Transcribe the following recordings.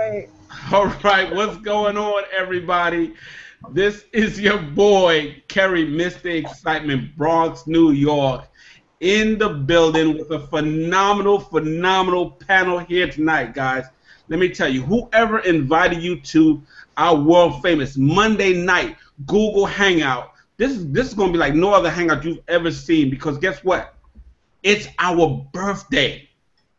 right. All right, what's going on, everybody? This is your boy, Kerry, Mr. Excitement, Bronx, New York, in the building with a phenomenal panel here tonight, guys. Let me tell you, whoever invited you to our world famous Monday night Google Hangout, this is going to be like no other hangout you've ever seen, because guess what? It's our birthday.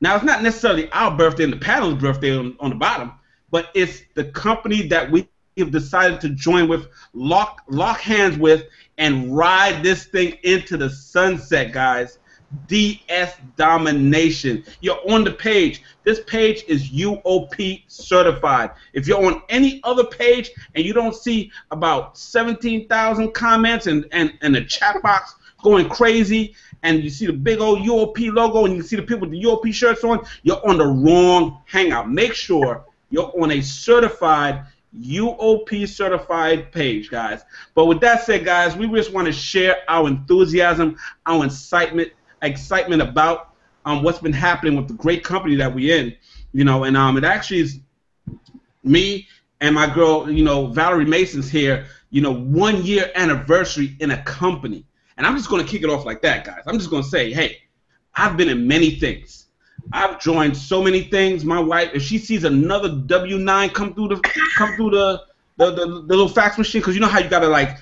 Now, it's not necessarily our birthday and the panel's birthday on the bottom, but it's the company that we have decided to join with, lock hands with, and ride this thing into the sunset, guys. DS Domination. You're on the page. This page is UOP certified. If you're on any other page and you don't see about 17,000 comments and the chat box going crazy, and you see the big old UOP logo and you see the people with the UOP shirts on, you're on the wrong hangout. Make sure you're on a certified, UOP certified page, guys. But with that said, guys, we just want to share our enthusiasm, our excitement about what's been happening with the great company that we're in, and it actually is me and my girl, Valerie Mason's here, 1 year anniversary in a company. And I'm just going to kick it off like that, guys. I'm just going to say, hey, I've been in many things. I've joined so many things. My wife, if she sees another W-9 come through the little fax machine, because you know how you gotta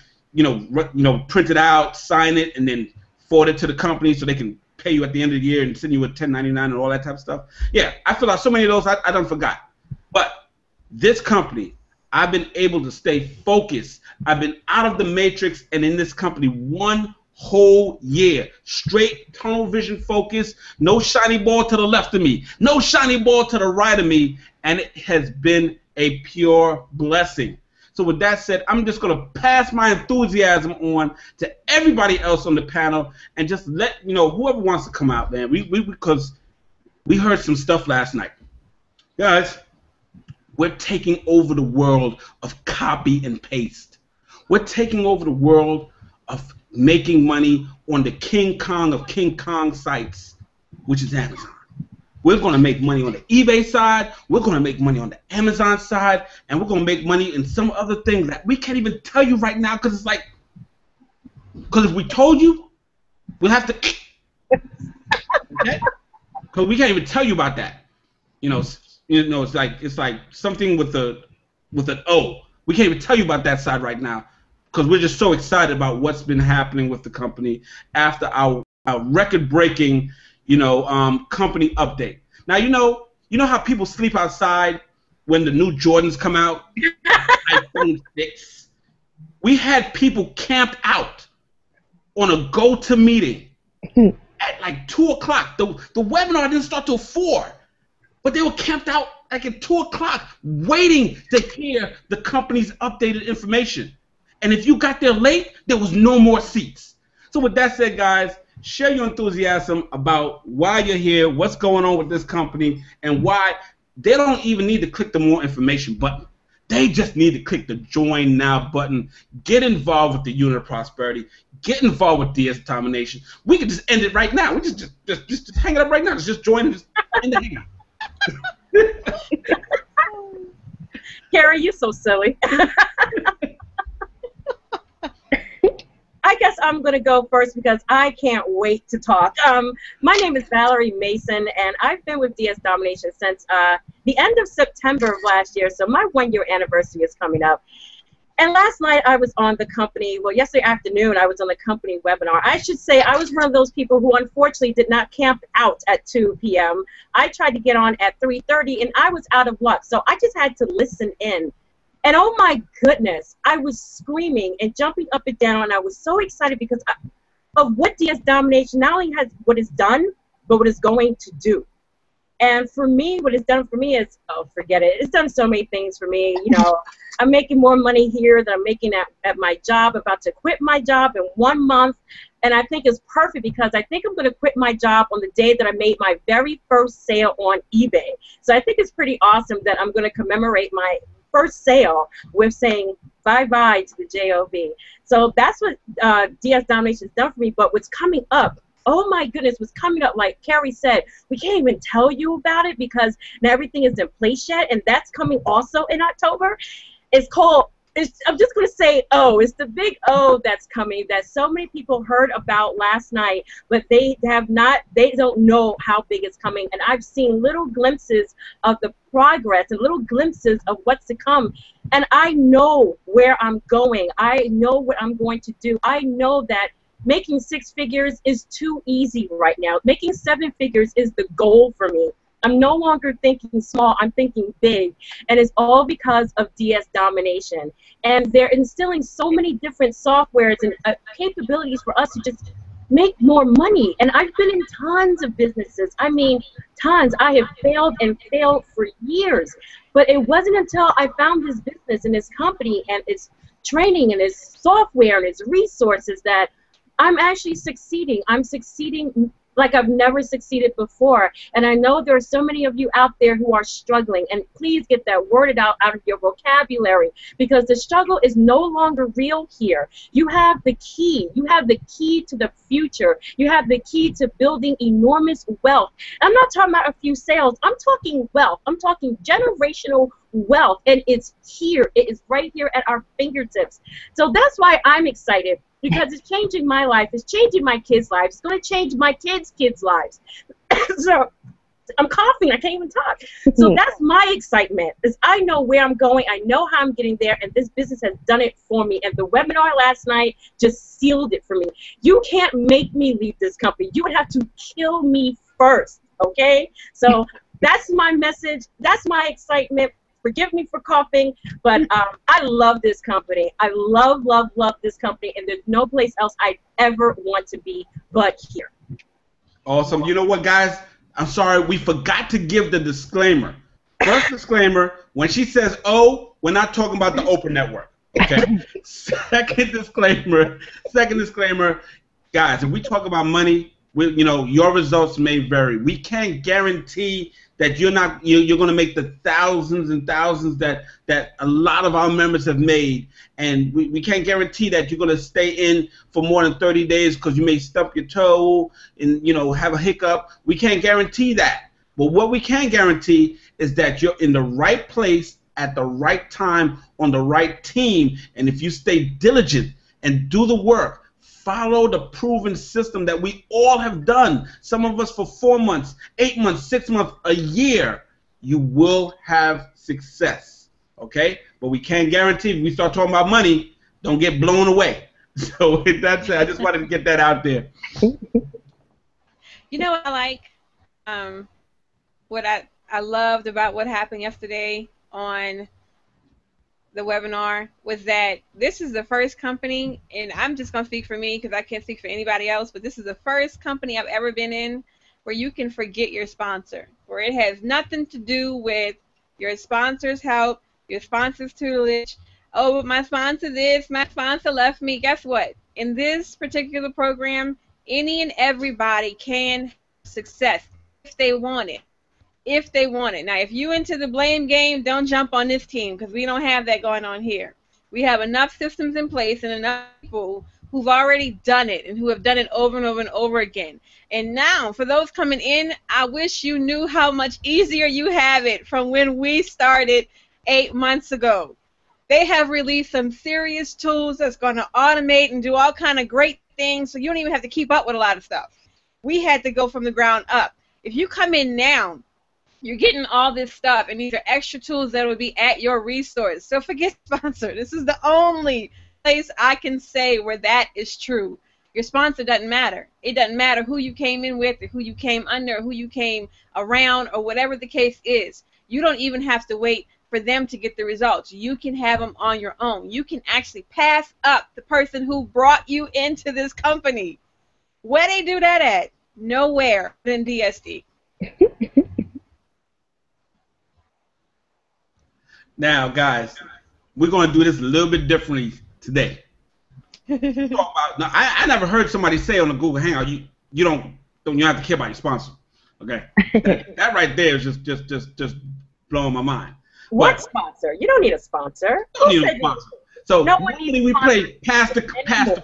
print it out, sign it, and then forward it to the company so they can pay you at the end of the year and send you a 1099 and all that type of stuff. Yeah, I fill out so many of those I done forgot. But this company, I've been able to stay focused. I've been out of the matrix and in this company 1 whole year, straight tunnel vision focus, no shiny ball to the left of me, no shiny ball to the right of me, and it has been a pure blessing. So with that said, I'm just going to pass my enthusiasm on to everybody else on the panel and just let whoever wants to come out, man. Because we heard some stuff last night. Guys, we're taking over the world of copy and paste. We're taking over the world of making money on the King Kong of King Kong sites, which is Amazon. We're going to make money on the eBay side, we're going to make money on the Amazon side, and we're going to make money in some other things that we can't even tell you right now, because if we told you, we'll have to, okay? Because we can't even tell you about that. It's like something with an O. We can't even tell you about that side right now, because we're just so excited about what's been happening with the company after our record-breaking, company update. Now, you know how people sleep outside when the new Jordans come out, iPhone 6. We had people camped out on a go-to meeting at like 2 o'clock. The webinar didn't start till 4, but they were camped out like at 2 o'clock waiting to hear the company's updated information. And if you got there late, there was no more seats. So with that said, guys, share your enthusiasm about why you're here, what's going on with this company, and why they don't even need to click the more information button. They just need to click the join now button. Get involved with the unit of prosperity. Get involved with DS Domination. We can just end it right now. We just hang it up right now. Just join and just end the hangout. Carrie, you're so silly. I guess I'm going to go first because I can't wait to talk. My name is Valerie Mason, and I've been with DS Domination since the end of September of last year, so my 1 year anniversary is coming up. And last night I was on the company, well, yesterday afternoon I was on the company webinar. I should say I was one of those people who unfortunately did not camp out at 2 p.m. I tried to get on at 3:30, and I was out of luck, so I just had to listen in. And oh my goodness, I was screaming and jumping up and down, and I was so excited because of what DS Domination not only has what it's done, but what it's going to do. And for me, what it's done for me is, oh, forget it. It's done so many things for me. I'm making more money here than I'm making at my job, about to quit my job in 1 month. And I think it's perfect because I think I'm going to quit my job on the day that I made my very first sale on eBay. So I think it's pretty awesome that I'm going to commemorate my first sale with saying bye-bye to the JOB. So that's what DS Domination has done for me. But what's coming up oh my goodness, was coming up. Like Carrie said, we can't even tell you about it because not everything is in place yet, and that's coming also in October. It's called, I'm just going to say O. It's the big O that's coming that so many people heard about last night, but they don't know how big it's coming. And I've seen little glimpses of the progress and little glimpses of what's to come. And I know where I'm going. I know what I'm going to do. I know that making 6 figures is too easy right now. Making 7 figures is the goal for me. I'm no longer thinking small, I'm thinking big. And it's all because of DS Domination. And they're instilling so many different softwares and capabilities for us to just make more money. And I've been in tons of businesses. I mean, tons. I have failed and failed for years. But it wasn't until I found this business and this company and its training and its software and its resources that I'm actually succeeding. I'm succeeding like I've never succeeded before. And I know there are so many of you out there who are struggling, and please get that worded out of your vocabulary, because the struggle is no longer real here. You have the key. You have the key to the future. You have the key to building enormous wealth. I'm not talking about a few sales. I'm talking wealth. I'm talking generational wealth, and it's here. It is right here at our fingertips. So that's why I'm excited, because it's changing my life. It's changing my kids' lives. It's going to change my kids' lives. So I'm coughing. I can't even talk. So that's my excitement, is I know where I'm going. I know how I'm getting there, and this business has done it for me. And the webinar last night just sealed it for me. You can't make me leave this company. You would have to kill me first, okay? So that's my message. That's my excitement. Forgive me for coughing, but I love this company. I love, love, love this company, and there's no place else I ever want to be but here. Awesome. You know what, guys? I'm sorry, we forgot to give the disclaimer. First disclaimer, when she says "oh," we're not talking about the Oprah Network. Okay. Second disclaimer, guys, if we talk about money, your results may vary. We can't guarantee that you're going to make the thousands and thousands that a lot of our members have made, and we can't guarantee that you're going to stay in for more than 30 days because you may stub your toe and have a hiccup. We can't guarantee that. But what we can guarantee is that you're in the right place at the right time on the right team, and if you stay diligent and do the work, follow the proven system that we all have done, some of us for 4 months, 8 months, 6 months, a year, you will have success, okay? But we can't guarantee. If we start talking about money, don't get blown away. So that's it. I just wanted to get that out there. You know what I like? What I loved about what happened yesterday on the webinar was that this is the first company, and I'm just going to speak for me because I can't speak for anybody else, but this is the first company I've ever been in where you can forget your sponsor, where it has nothing to do with your sponsor's help, your sponsor's tutelage. Oh, but my sponsor this, my sponsor left me. Guess what? In this particular program, any and everybody can have success if they want it. If they want it. Now, if you into the blame game, don't jump on this team because we don't have that going on here. We have enough systems in place and enough people who've already done it and who have done it over and over and over again. And now, for those coming in, I wish you knew how much easier you have it from when we started 8 months ago. They have released some serious tools that's going to automate and do all kind of great things, so you don't even have to keep up with a lot of stuff. We had to go from the ground up. If you come in now, you're getting all this stuff, and these are extra tools that will be at your resource. So forget sponsor. This is the only place I can say where that is true. Your sponsor doesn't matter. It doesn't matter who you came in with or who you came under or who you came around or whatever the case is. You don't even have to wait for them to get the results. You can have them on your own. You can actually pass up the person who brought you into this company. Where they do that at? Nowhere than DSD. Now, guys, we're going to do this a little bit differently today. I never heard somebody say on the Google Hangout, you don't have to care about your sponsor. Okay, that right there is just blowing my mind. What sponsor? You don't need a sponsor. Don't need a sponsor. So normally we play pass the plate.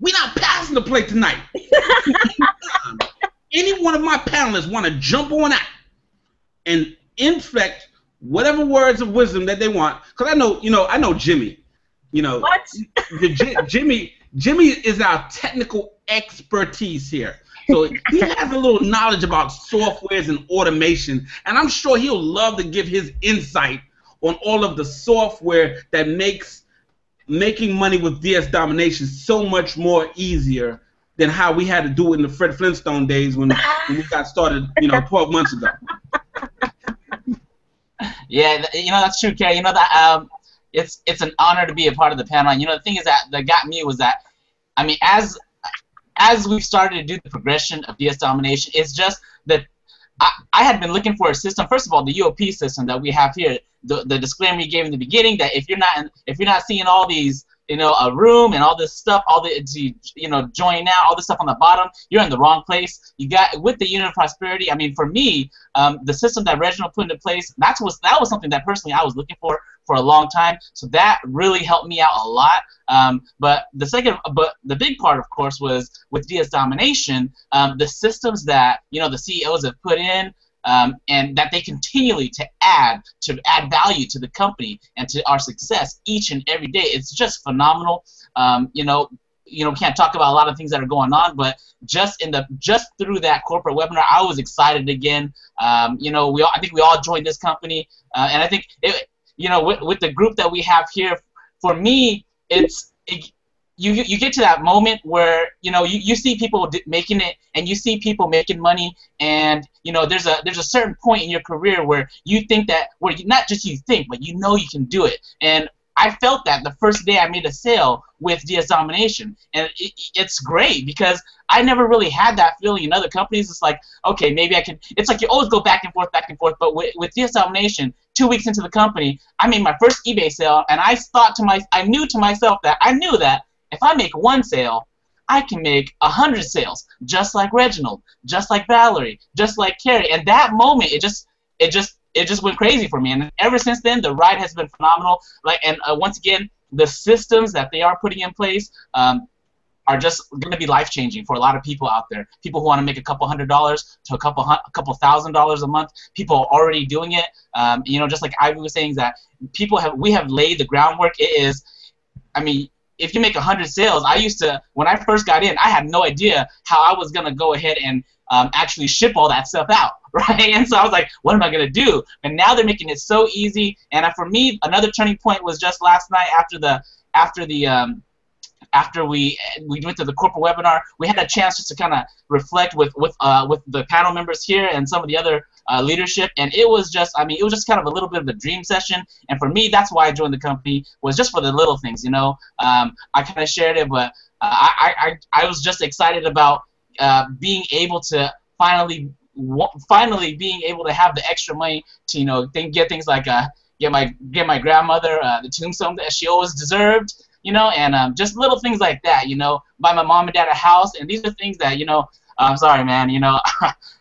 we're not passing the plate tonight. Any one of my panelists want to jump on that and infect whatever words of wisdom that they want. Because I know Jimmy. What? Jimmy is our technical expertise here. So he has a little knowledge about softwares and automation, and I'm sure he'll love to give his insight on all of the software that makes making money with DS Domination so much more easier than how we had to do it in the Fred Flintstone days when we got started, 12 months ago. Yeah, that's true, Kerry. That it's an honor to be a part of the panel. And the thing is that got me was that, I mean, as we've started to do the progression of DS Domination, it's just that I had been looking for a system. First of all, the UOP system that we have here, the disclaimer you gave in the beginning, that if you're not seeing all these, a room and all this stuff, all the join now, all this stuff on the bottom, you're in the wrong place. You got with the Unit of Prosperity. I mean, for me, the system that Reginald put into place, that was something that personally I was looking for a long time. So that really helped me out a lot. But the big part, of course, was with DS Domination, the systems that the CEOs have put in. And that they continually to add value to the company and to our success each and every day. It's just phenomenal. Can't talk about a lot of things that are going on, but just through that corporate webinar, I was excited again. I think we all joined this company, and I think with the group that we have here, for me, you get to that moment where you see people making it, and you see people making money, and there's a certain point in your career where you think that, not just you think, but you can do it. And I felt that the first day I made a sale with DS Domination, and it's great because I never really had that feeling in other companies. It's like, okay, maybe I can. It's like you always go back and forth, but with DS Domination, 2 weeks into the company, I made my first eBay sale, and I knew to myself that if I make one sale, I can make 100 sales, just like Reginald, just like Valerie, just like Kerry. And that moment, it just went crazy for me. And ever since then, the ride has been phenomenal. Once again, the systems that they are putting in place are just going to be life-changing for a lot of people out there. People who want to make a couple $100s to a couple $1,000 a month. People are already doing it. Just like Ivy was saying, that we have laid the groundwork. It is, I mean, if you make 100 sales, when I first got in, I had no idea how I was going to go ahead and actually ship all that stuff out, right? And so I was like, what am I going to do? And now they're making it so easy. And for me, another turning point was just last night after we went to the corporate webinar. We had a chance just to kind of reflect with the panel members here and some of the other leadership, and it was just kind of a little bit of a dream session. And for me, that's why I joined the company, was just for the little things. I kind of shared it, but I was just excited about being able to finally being able to have the extra money to get things like get my grandmother the tombstone that she always deserved. And just little things like that, buy my mom and dad a house. And these are things that, I'm sorry, man,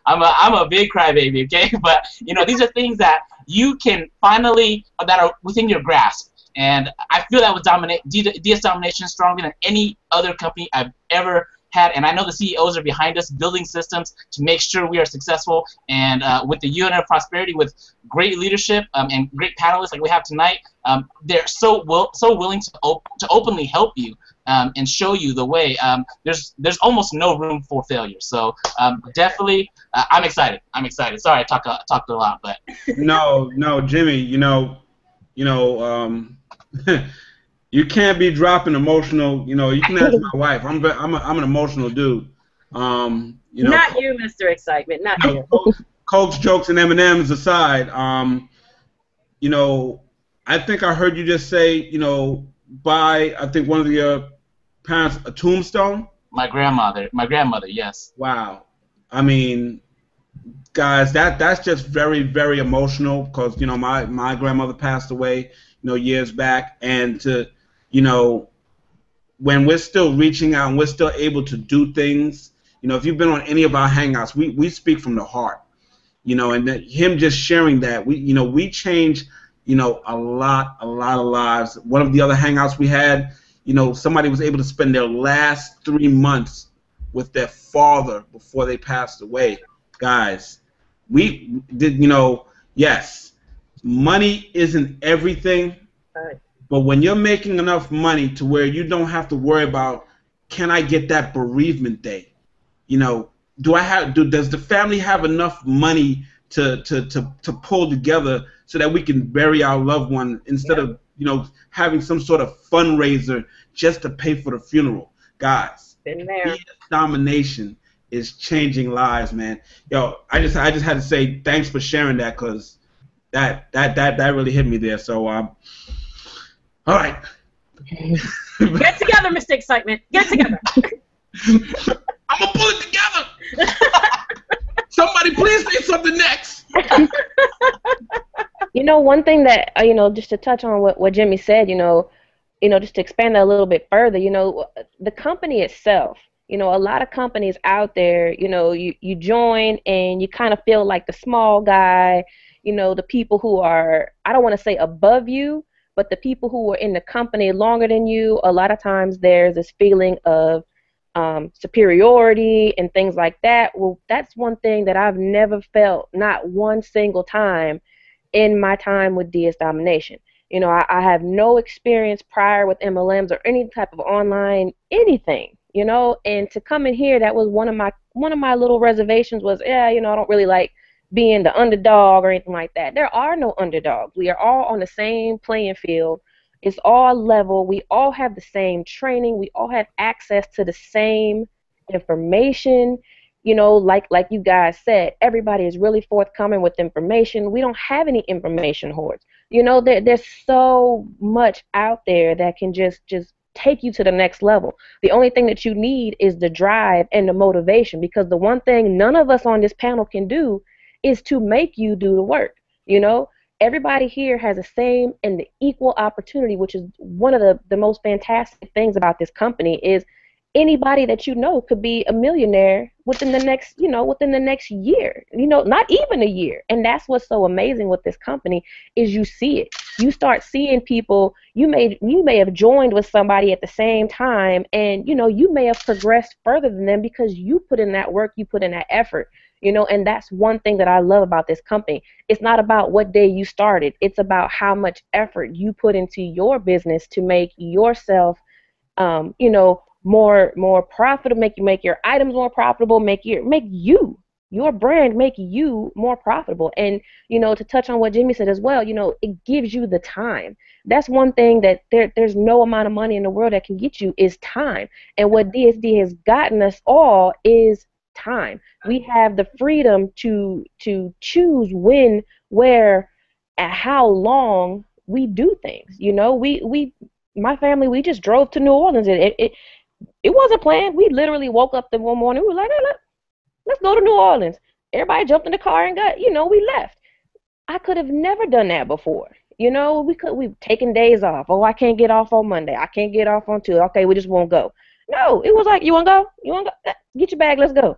I'm a big crybaby, okay? But, these are things that you can finally, that are within your grasp. And I feel that with DS Domination stronger than any other company I've ever had. And I know the CEOs are behind us building systems to make sure we are successful. And with the Unit of Prosperity, with great leadership and great panelists like we have tonight, they're so willing to openly help you and show you the way. There's almost no room for failure. So definitely, I'm excited. Sorry, I talked a lot, but no, Jimmy, you can't be dropping emotional. You can ask my wife. I'm an emotional dude. Not you, Mr. Excitement. Not you. Cokes, jokes, and M&Ms aside, I think I heard you just say, buy, I think one of your parents a tombstone. My grandmother, yes. Wow. I mean, guys, that's just very, very emotional because my grandmother passed away years back, and to when we're still reaching out and we're still able to do things, if you've been on any of our hangouts, we speak from the heart, and him just sharing that we change a lot of lives. One of the other hangouts we had, somebody was able to spend their last 3 months with their father before they passed away. Guys, we did, yes, money isn't everything, but when you're making enough money to where you don't have to worry about, can I get that bereavement day? Does the family have enough money to pull together so that we can bury our loved one instead of having some sort of fundraiser just to pay for the funeral? Guys, been there. Domination is changing lives, man. Yo, I just had to say thanks for sharing that, because that really hit me there. So all right. Get together, Mr. Excitement. Get together. I'm gonna pull it together. Somebody please say something next. One thing that just to touch on what Jimmy said, just to expand that a little bit further, the company itself, a lot of companies out there, you join and you kind of feel like the small guy, the people who are, I don't want to say above you, but the people who are in the company longer than you, a lot of times there's this feeling of superiority and things like that. Well, that's one thing that I've never felt, not one single time in my time with DS Domination. I have no experience prior with MLMs or any type of online anything, and to come in here, that was one of my little reservations was, I don't really like being the underdog or anything like that. There are no underdogs. We are all on the same playing field. It's all level. We all have the same training. We all have access to the same information. Like you guys said, everybody is really forthcoming with information. We don't have any information hoards. There's so much out there that can just take you to the next level. The only thing that you need is the drive and the motivation, because the one thing none of us on this panel can do is to make you do the work. Everybody here has the same and the equal opportunity, which is one of the most fantastic things about this company. Is anybody that could be a millionaire within the next year, not even a year. And that's what's so amazing with this company is you see it. You start seeing people, you may have joined with somebody at the same time, and you may have progressed further than them because you put in that work, you put in that effort. And that's one thing that I love about this company. It's not about what day you started. It's about how much effort you put into your business to make yourself, more profitable, make your items more profitable, make your brand, make you more profitable. And, to touch on what Jimmy said as well, it gives you the time. That's one thing that there's no amount of money in the world that can get you is time. And what DSD has gotten us all is time. We have the freedom to choose when, where, and how long we do things. My family, we just drove to New Orleans. It wasn't planned. We literally woke up the one morning. We were like, hey, let's go to New Orleans. Everybody jumped in the car and we left. I could have never done that before. We've taken days off. Oh, I can't get off on Monday. I can't get off on Tuesday. Okay, we just won't go. No, it was like, you want to go? You want to go? Get your bag, let's go.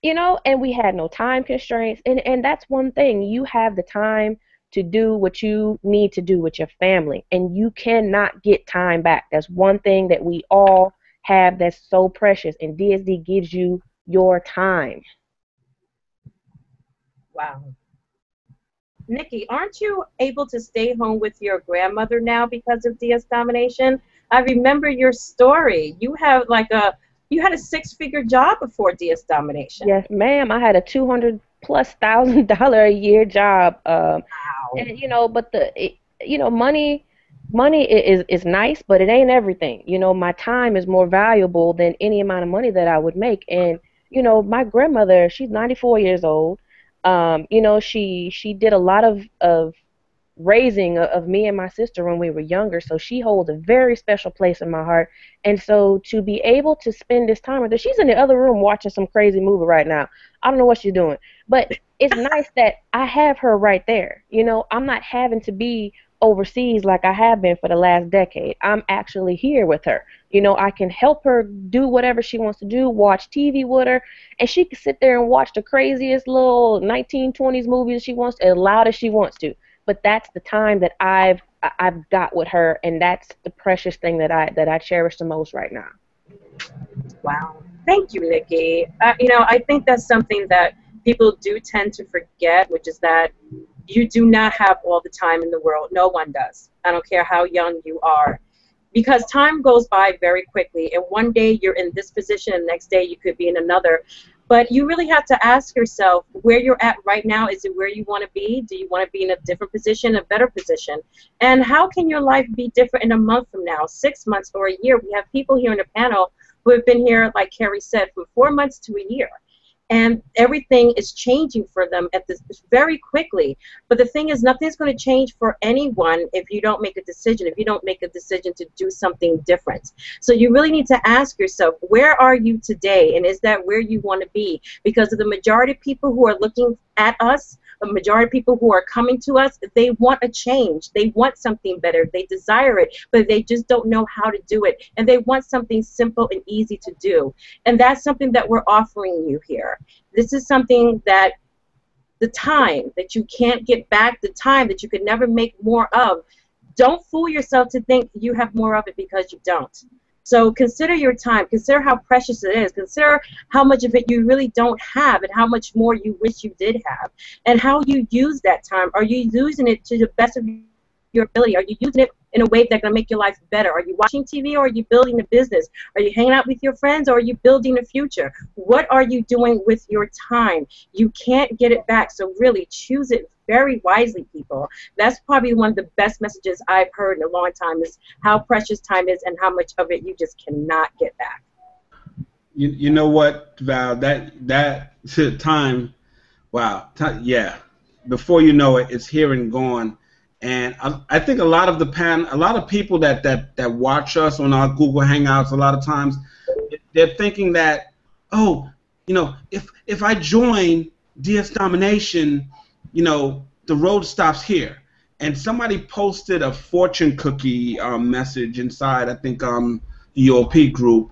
And we had no time constraints. And that's one thing. You have the time to do what you need to do with your family. And you cannot get time back. That's one thing that we all have that's so precious. And DSD gives you your time. Wow. Nikki, aren't you able to stay home with your grandmother now because of DS Domination? I remember your story. You have you had a 6-figure job before DS Domination. Yes, ma'am. I had a $200,000+ a year job. Wow. And but money is nice, but it ain't everything. My time is more valuable than any amount of money that I would make. And my grandmother, she's 94 years old. She did a lot of raising of me and my sister when we were younger, so she holds a very special place in my heart. And so to be able to spend this time with her, she's in the other room watching some crazy movie right now. I don't know what she's doing, but it's nice that I have her right there. I'm not having to be overseas like I have been for the last decade. I'm actually here with her. I can help her do whatever she wants to do, watch TV with her, and she can sit there and watch the craziest little 1920s movies she wants, as loud as she wants to. But that's the time that I've I've got with her, and that's the precious thing that I cherish the most right now. Wow. Thank you, Nikki. I think that's something that people do tend to forget, which is that you do not have all the time in the world. No one does. I don't care how young you are. Because time goes by very quickly, and one day you're in this position, and the next day you could be in another. But you really have to ask yourself where you're at right now. Is it where you want to be? Do you want to be in a different position, a better position? And how can your life be different in a month from now, 6 months, or a year? We have people here in the panel who have been here, like Carrie said, from 4 months to a year. And everything is changing for them at this very quickly. But the thing is, nothing's going to change for anyone if you don't make a decision, if you don't make a decision to do something different. So you really need to ask yourself, where are you today? And is that where you want to be? Because of the majority of people who are looking at us, the majority of people who are coming to us, they want a change. They want something better. They desire it, but they just don't know how to do it. And they want something simple and easy to do. And that's something that we're offering you here. This is something that the time that you can't get back, the time that you could never make more of, don't fool yourself to think you have more of it, because you don't. So consider your time. Consider how precious it is. Consider how much of it you really don't have, and how much more you wish you did have, and how you use that time. Are you using it to the best of your ability? Are you using it in a way that's going to make your life better? Are you watching TV, or are you building a business? Are you hanging out with your friends, or are you building a future? What are you doing with your time? You can't get it back, so really choose it very wisely, people. That's probably one of the best messages I've heard in a long time, is how precious time is and how much of it you just cannot get back. You know what, Val? That time, wow, yeah. Before you know it, it's here and gone. And I think a lot of a lot of people that watch us on our Google Hangouts, a lot of times, they're thinking that, oh, if I join DS Domination, the road stops here. And somebody posted a fortune cookie message inside, I think, the UOP group,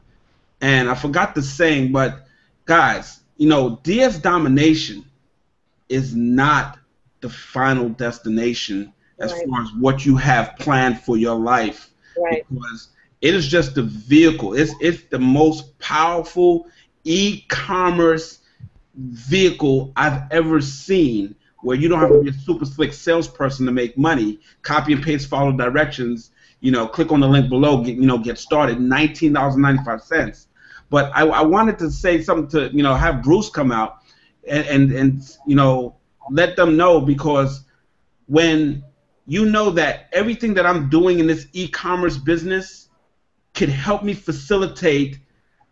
and I forgot the saying, but guys, DS Domination is not the final destination as Right. far as what you have planned for your life, Right. because it is just the vehicle. It's the most powerful e-commerce vehicle I've ever seen, where you don't have to be a super slick salesperson to make money. Copy and paste, follow directions. Click on the link below. Get started. $19.95. But I wanted to say something to have Bruce come out and let them know, because when you know that everything that I'm doing in this e-commerce business can help me facilitate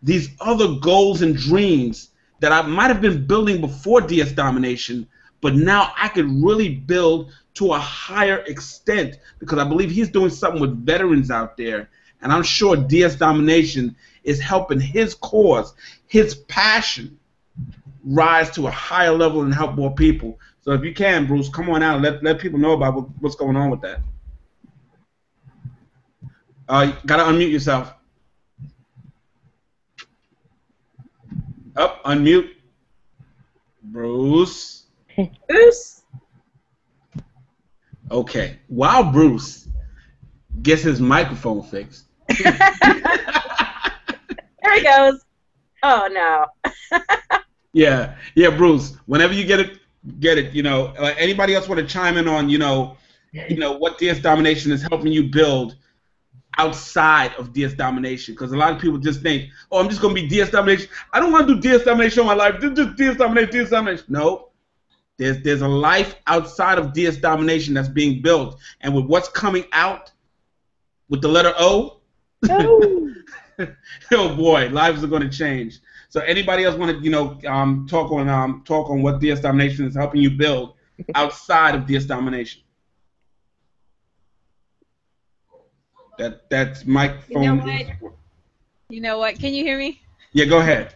these other goals and dreams that I might have been building before DS Domination, but now I could really build to a higher extent, because I believe he's doing something with veterans out there, and I'm sure DS Domination is helping his cause, his passion, rise to a higher level and help more people. So if you can, Bruce, come on out and let people know about what's going on with that. You gotta unmute yourself. Up, unmute. Bruce. Bruce. Okay. While Bruce gets his microphone fixed. There he goes. Oh no. Yeah, Bruce. Whenever you get it. Anybody else want to chime in on what DS Domination is helping you build outside of DS Domination? Because a lot of people just think, oh, I'm just gonna be DS Domination. I don't want to do DS Domination all my life. Just DS Domination, DS Domination. No, there's a life outside of DS Domination that's being built, and with what's coming out with the letter O, Oh. oh boy, lives are going to change. So anybody else want to talk on what DS Domination is helping you build outside of DS Domination? That's microphone. You know what? Can you hear me? Yeah, go ahead.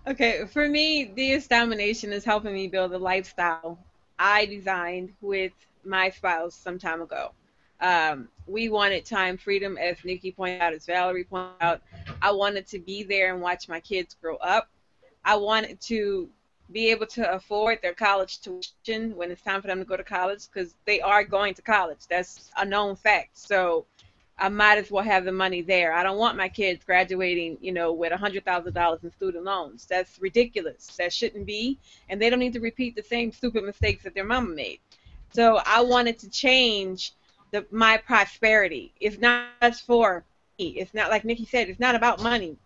Okay, for me, DS Domination is helping me build a lifestyle I designed with my spouse some time ago. We wanted time freedom, as Nikki pointed out, as Valerie pointed out. I wanted to be there and watch my kids grow up. I wanted to be able to afford their college tuition when it's time for them to go to college, because they are going to college. That's a known fact. So I might as well have the money there. I don't want my kids graduating, with $100,000 in student loans. That's ridiculous. That shouldn't be, and they don't need to repeat the same stupid mistakes that their mama made. So I wanted to change my prosperity. It's not just for me. It's not, like Nikki said, it's not about money.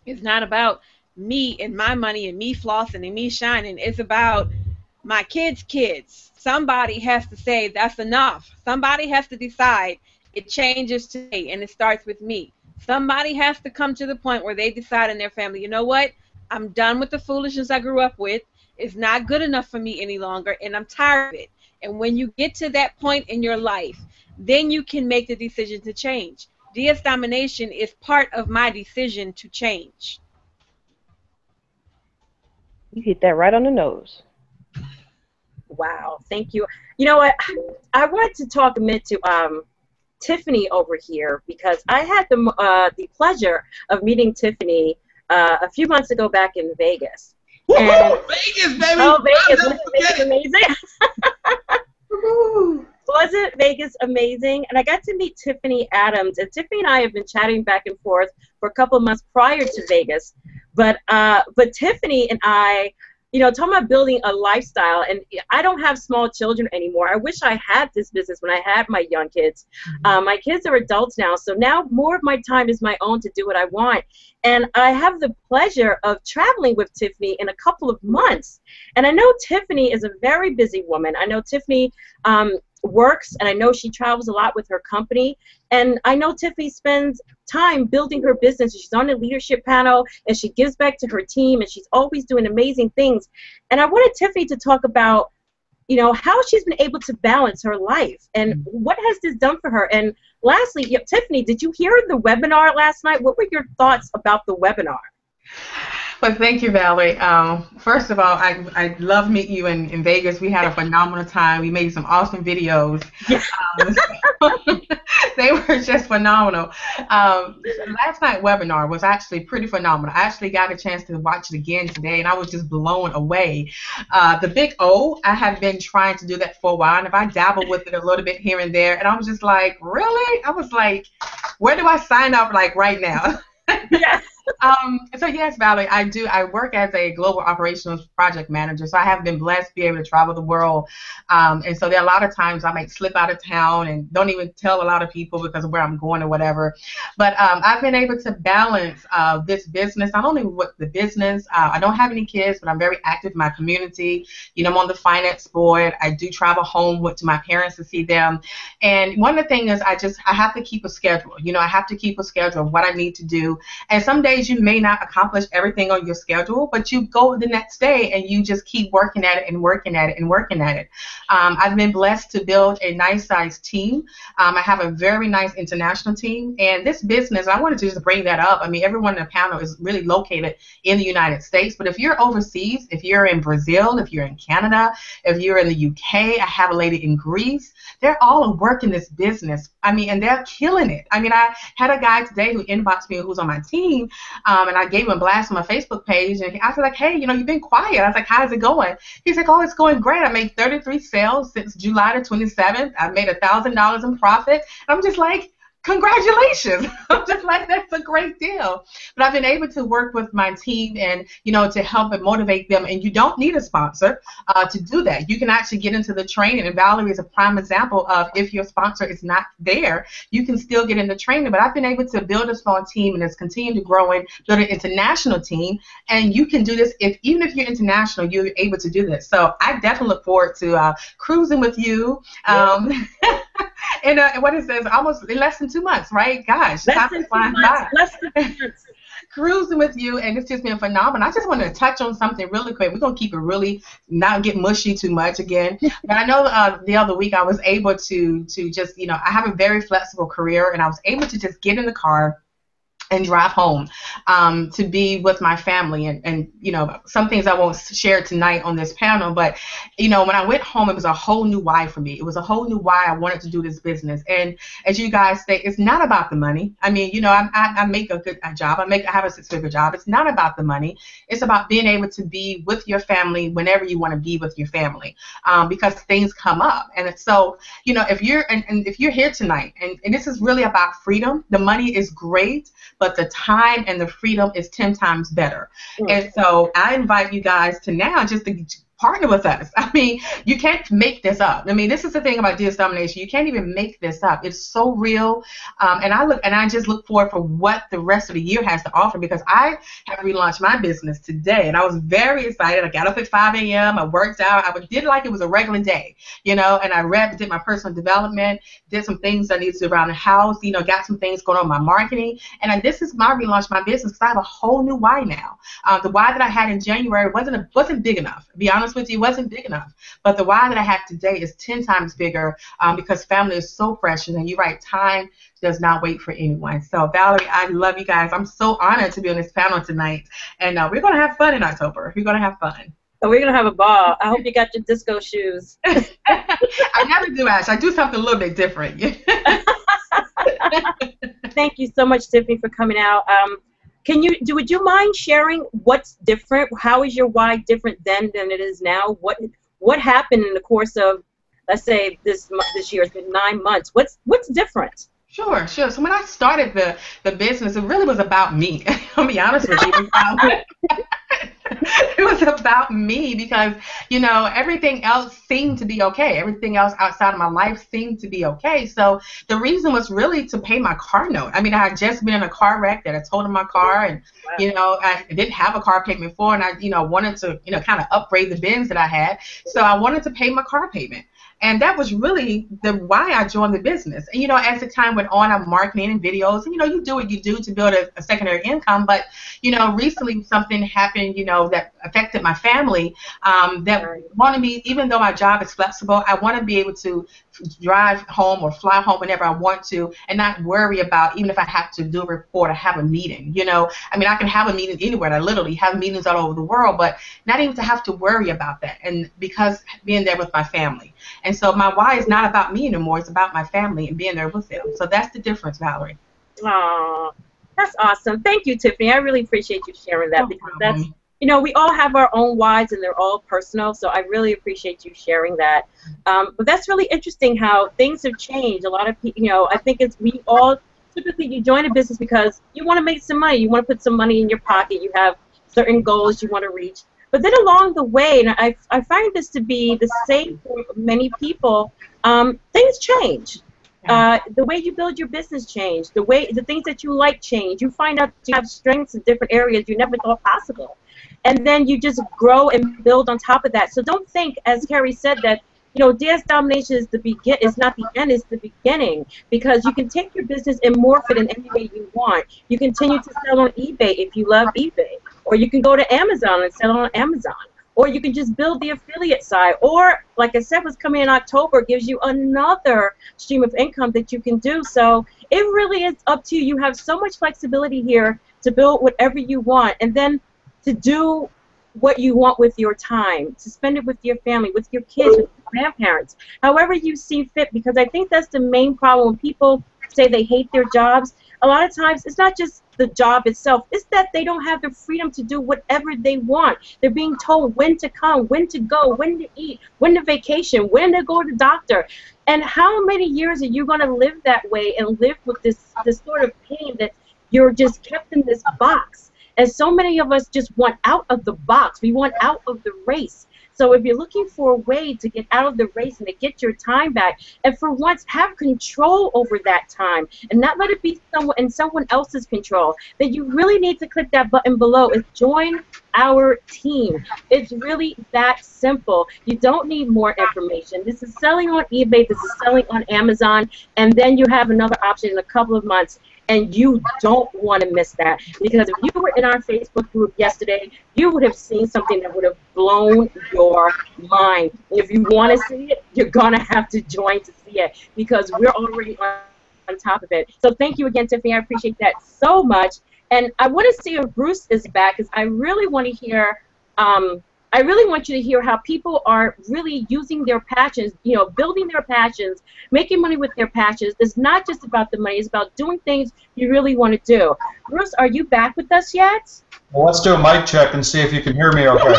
It's not about me and my money and me flossing and me shining. It's about my kids' kids. Somebody has to say that's enough. Somebody has to decide it changes today, and it starts with me. Somebody has to come to the point where they decide in their family, you know what? I'm done with the foolishness I grew up with. It's not good enough for me any longer, and I'm tired of it. And when you get to that point in your life, then you can make the decision to change. DS domination is part of my decision to change. You hit that right on the nose. Wow, thank you. You know what? I wanted to talk a minute to Tiffany over here, because I had the pleasure of meeting Tiffany a few months ago back in Vegas. Woohoo! Vegas, baby! Oh, Vegas! Wasn't Vegas amazing? Wasn't Vegas amazing? And I got to meet Tiffany Adams, and Tiffany and I have been chatting back and forth for a couple of months prior to Vegas. But Tiffany and I, talking about building a lifestyle, and I don't have small children anymore. I wish I had this business when I had my young kids. My kids are adults now, so now more of my time is my own to do what I want. And I have the pleasure of traveling with Tiffany in a couple of months. And I know Tiffany is a very busy woman. I know Tiffany works, and I know she travels a lot with her company. And I know Tiffany spends time building her business. She's on a leadership panel, and she gives back to her team, and she's always doing amazing things. And I wanted Tiffany to talk about, how she's been able to balance her life, and what has this done for her. And lastly, Tiffany, did you hear the webinar last night? What were your thoughts about the webinar? Well, thank you, Valerie. First of all, I love meeting you in Vegas. We had a phenomenal time. We made some awesome videos. They were just phenomenal. Last night webinar was actually pretty phenomenal. I actually got a chance to watch it again today, and I was just blown away. The big O, I had been trying to do that for a while, and if I dabble with it a little bit here and there, and I was just like, really? I was like, where do I sign up like right now? Yes. So yes, Valerie, I work as a global operations project manager, so I have been blessed to be able to travel the world. And so there are a lot of times I might slip out of town and don't even tell a lot of people because of where I'm going or whatever. But I've been able to balance this business, not only with the business. I don't have any kids, but I'm very active in my community. I'm on the finance board. I do travel home to my parents to see them. And one of the things is I have to keep a schedule. I have to keep a schedule of what I need to do. And some days you may not accomplish everything on your schedule, but you go the next day and you just keep working at it and working at it and working at it. I've been blessed to build a nice sized team. I have a very nice international team, and this business, I wanted to just bring that up. I mean, everyone in the panel is really located in the United States, but if you're overseas, if you're in Brazil, if you're in Canada, if you're in the UK, I have a lady in Greece, they're all working this business. I mean, and they're killing it. I mean, I had a guy today who inboxed me who's on my team, and I gave him a blast on my Facebook page, and I was like, hey, you've been quiet. I was like, how's it going? He's like, oh, it's going great. I made 33 sales since July the 27th. I made $1,000 in profit. I'm just like, congratulations. I'm just like, that's a great deal. But I've been able to work with my team and, to help and motivate them. And you don't need a sponsor to do that. You can actually get into the training. And Valerie is a prime example of if your sponsor is not there, you can still get in the training. But I've been able to build a small team, and it's continued to grow and build an international team. And you can do this even if you're international, you're able to do this. So I definitely look forward to cruising with you. And what is this? Almost in less than 2 months, right? Gosh, less than 2 months. Less than 2 months. Cruising with you, and it's just been phenomenal. I just wanted to touch on something really quick. We're gonna keep it really, not get mushy too much again. But I know the other week I was able to just, I have a very flexible career, and I was able to just get in the car and drive home to be with my family. And, you know, some things I won't share tonight on this panel, but, you know, when I went home, it was a whole new why for me. It was a whole new why I wanted to do this business. And as you guys say, it's not about the money. I mean, you know, I make a good job. I have a 6-figure job. It's not about the money. It's about being able to be with your family whenever you want to be with your family, because things come up. And so, you know, if you're if you're here tonight, and this is really about freedom, the money is great, but the time and the freedom is 10 times better. And so I invite you guys to now just to partner with us. I mean, you can't make this up. I mean, this is the thing about DS Domination. You can't even make this up. It's so real. And I just look forward for what the rest of the year has to offer, because I have relaunched my business today, and I was very excited. I got up at 5 a.m. I worked out. I did like it was a regular day, you know, and I did my personal development, did some things I needed to do around the house, you know, got some things going on with my marketing. And this is my relaunch my business, because I have a whole new why now. The why that I had in January wasn't big enough. To be honest with you, it wasn't big enough. But the why that I have today is 10 times bigger, because family is so precious. And you're right, time does not wait for anyone. So Valerie, I love you guys. I'm so honored to be on this panel tonight. And we're going to have fun in October. We're going to have fun. So we're going to have a ball. I hope you got your disco shoes. I never do, Ash. I do something a little bit different. Thank you so much, Tiffany, for coming out. Would you mind sharing what's different? How is your why different then than it is now? What happened in the course of, let's say, this year? It's been 9 months. What's different? Sure. So when I started the business, it really was about me. I'll be honest with you. It was about me, because, you know, everything else seemed to be okay. Everything else outside of my life seemed to be okay. So the reason was really to pay my car note. I mean, I had just been in a car wreck that I totaled my car, and, you know, I didn't have a car payment for, and I, you know, wanted to, you know, kind of upgrade the Benz that I had. So I wanted to pay my car payment. And that was really why I joined the business. And, you know, as the time went on, I'm marketing and videos. And, you know, you do what you do to build a secondary income. But, you know, recently something happened, you know, that affected my family, that wanted me, even though my job is flexible, I want to be able to drive home or fly home whenever I want to, and not worry about, even if I have to do a report or have a meeting, you know. I mean, I can have a meeting anywhere. I literally have meetings all over the world, but not even to have to worry about that. And because being there with my family. And so my why is not about me anymore. It's about my family and being there with them. So that's the difference, Valerie. Aw, that's awesome. Thank you, Tiffany. I really appreciate you sharing that, because that's, you know, we all have our own whys, and they're all personal, so I really appreciate you sharing that. But that's really interesting how things have changed. A lot of people, you know, I think we all, typically you join a business because you want to make some money. You want to put some money in your pocket. You have certain goals you want to reach. But then along the way, and I find this to be the same for many people, things change. The way you build your business change. The things that you like change. You find out you have strengths in different areas you never thought possible. And then you just grow and build on top of that. So don't think, as Carrie said, that, you know, DS Domination is not the end, it's the beginning. Because you can take your business and morph it in any way you want. You continue to sell on eBay if you love eBay. Or you can go to Amazon and sell on Amazon. Or you can just build the affiliate side. Or, like I said, what's coming in October gives you another stream of income that you can do. So it really is up to you. You have so much flexibility here to build whatever you want. And then to do what you want with your time, to spend it with your family, with your kids, with your grandparents, however you see fit, because I think that's the main problem. When people say they hate their jobs, a lot of times it's not just the job itself, it's that they don't have the freedom to do whatever they want. They're being told when to come, when to go, when to eat, when to vacation, when to go to the doctor. And how many years are you going to live that way and live with this sort of pain that you're just kept in this box? And so many of us just want out of the box. We want out of the race. So if you're looking for a way to get out of the race and to get your time back, and for once have control over that time and not let it be someone else's control, then you really need to click that button below and join our team. It's really that simple. You don't need more information. This is selling on eBay. This is selling on Amazon. And then you have another option in a couple of months. And you don't want to miss that, because if you were in our Facebook group yesterday, you would have seen something that would have blown your mind. If you want to see it, you're going to have to join to see it, because we're already on on top of it. So thank you again, Tiffany. I appreciate that so much. And I want to see if Bruce is back, because I really want to hear. I really want you to hear how people are really using their passions, you know, building their passions, making money with their passions. It's not just about the money. It's about doing things you really want to do. Bruce, are you back with us yet? Well, let's do a mic check and see if you can hear me okay.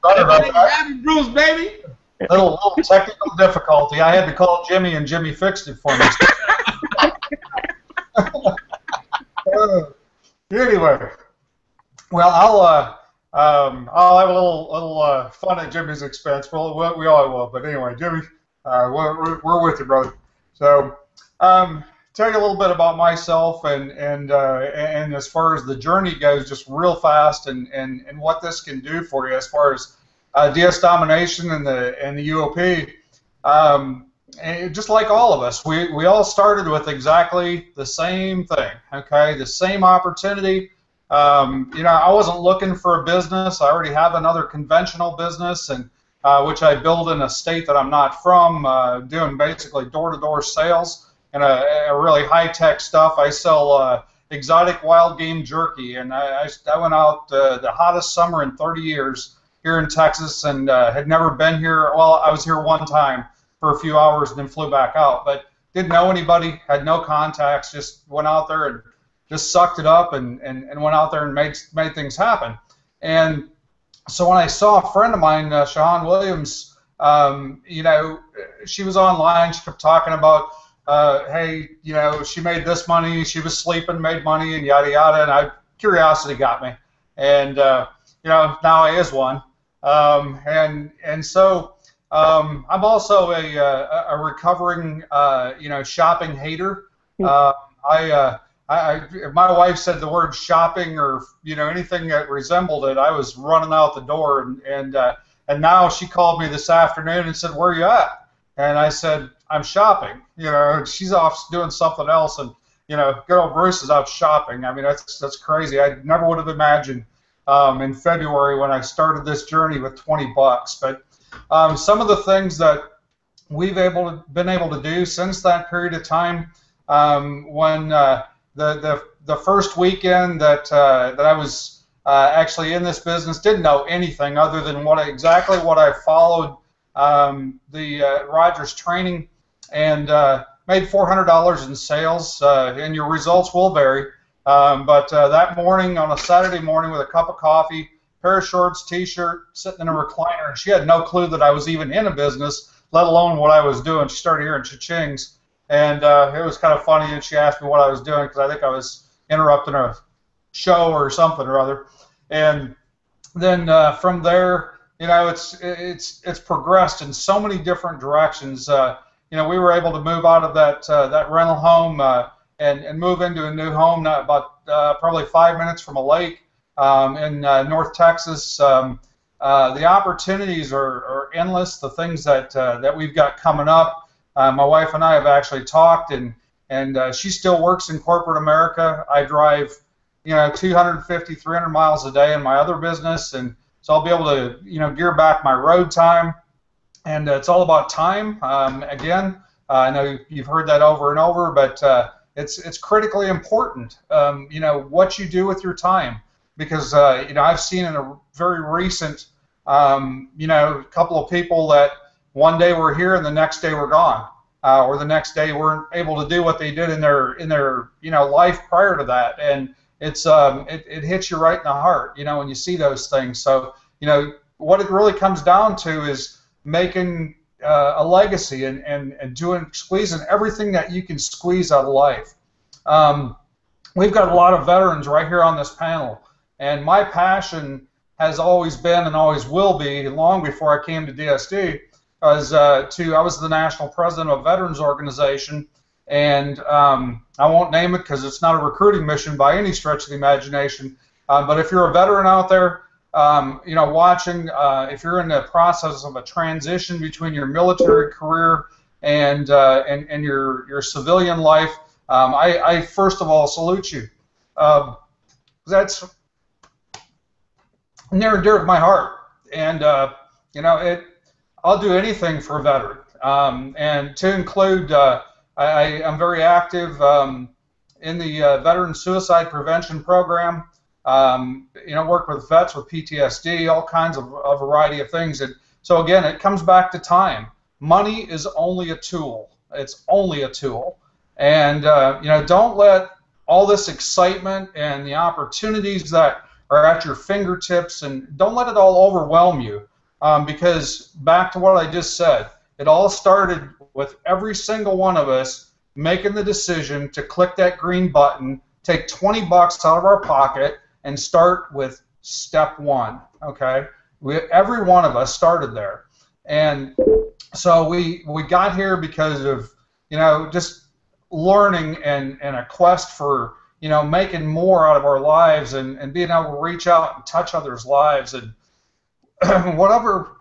Sorry about that. Bruce, baby. Little technical difficulty. I had to call Jimmy, and Jimmy fixed it for me. Anyway, well, I'll have a little fun at Jimmy's expense. Well, we all will. But anyway, Jimmy, we're with you, brother. So, tell you a little bit about myself and as far as the journey goes, just real fast, and what this can do for you as far as DS domination and the UOP. And just like all of us, we all started with exactly the same thing. Okay, the same opportunity. You know, I wasn't looking for a business. I already have another conventional business, and which I build in a state that I'm not from, doing basically door-to-door sales and a really high-tech stuff. I sell exotic wild game jerky, and I went out the hottest summer in 30 years here in Texas, and had never been here. Well, I was here one time for a few hours and then flew back out, but didn't know anybody, had no contacts, just went out there and just sucked it up and went out there and made things happen. And so when I saw a friend of mine, Shahan Williams, you know, she was online, she kept talking about, hey, you know, she made this money, she was sleeping, made money, and yada yada, and curiosity got me. And, you know, now I is one. And so I'm also a recovering, you know, shopping hater. If my wife said the word shopping or, you know, anything that resembled it, I was running out the door. And now she called me this afternoon and said, "Where are you at?" And I said, "I'm shopping." You know, she's off doing something else, and you know, good old Bruce is out shopping. I mean, that's crazy. I never would have imagined in February when I started this journey with 20 bucks. But some of the things that we've been able to do since that period of time, when the first weekend that I was actually in this business, didn't know anything other than exactly what I followed the Rogers training, and made $400 in sales, and your results will vary. But that morning, on a Saturday morning, with a cup of coffee, pair of shorts, T-shirt, sitting in a recliner, and she had no clue that I was even in a business, let alone what I was doing. She started hearing cha-chings, and it was kind of funny. And she asked me what I was doing, because I think I was interrupting a show or something or other. And then from there, you know, it's progressed in so many different directions. You know, we were able to move out of that rental home and move into a new home, about probably 5 minutes from a lake in North Texas. The opportunities are endless. The things that we've got coming up. My wife and I have actually talked, and she still works in corporate America. I drive, you know, 250, 300 miles a day in my other business, and so I'll be able to, you know, gear back my road time. And it's all about time. Again, I know you've heard that over and over, but it's critically important, you know, what you do with your time. Because, you know, I've seen in a very recent, you know, couple of people that one day were here and the next day were gone. Or the next day weren't able to do what they did in their you know, life prior to that. And it's it hits you right in the heart, you know, when you see those things. So, you know, what it really comes down to is making a legacy and squeezing everything that you can squeeze out of life. We've got a lot of veterans right here on this panel, and my passion has always been and always will be, long before I came to DSD, I was the national president of a veterans organization, and I won't name it because it's not a recruiting mission by any stretch of the imagination, but if you're a veteran out there, you know, watching, if you're in the process of a transition between your military career and your civilian life, I first of all salute you. That's near and dear to my heart, and you know, I'll do anything for a veteran, and to include, I'm very active in the Veteran Suicide Prevention Program. Work with vets with PTSD, all kinds of a variety of things. And so again, it comes back to time. Money is only a tool. It's only a tool. And don't let all this excitement and the opportunities that are at your fingertips, and don't let it all overwhelm you. Because back to what I just said, it all started with every single one of us making the decision to click that green button, take 20 bucks out of our pocket, and start with step one. Okay, every one of us started there, and so we got here because of just learning and a quest for making more out of our lives and being able to reach out and touch others' lives, and whatever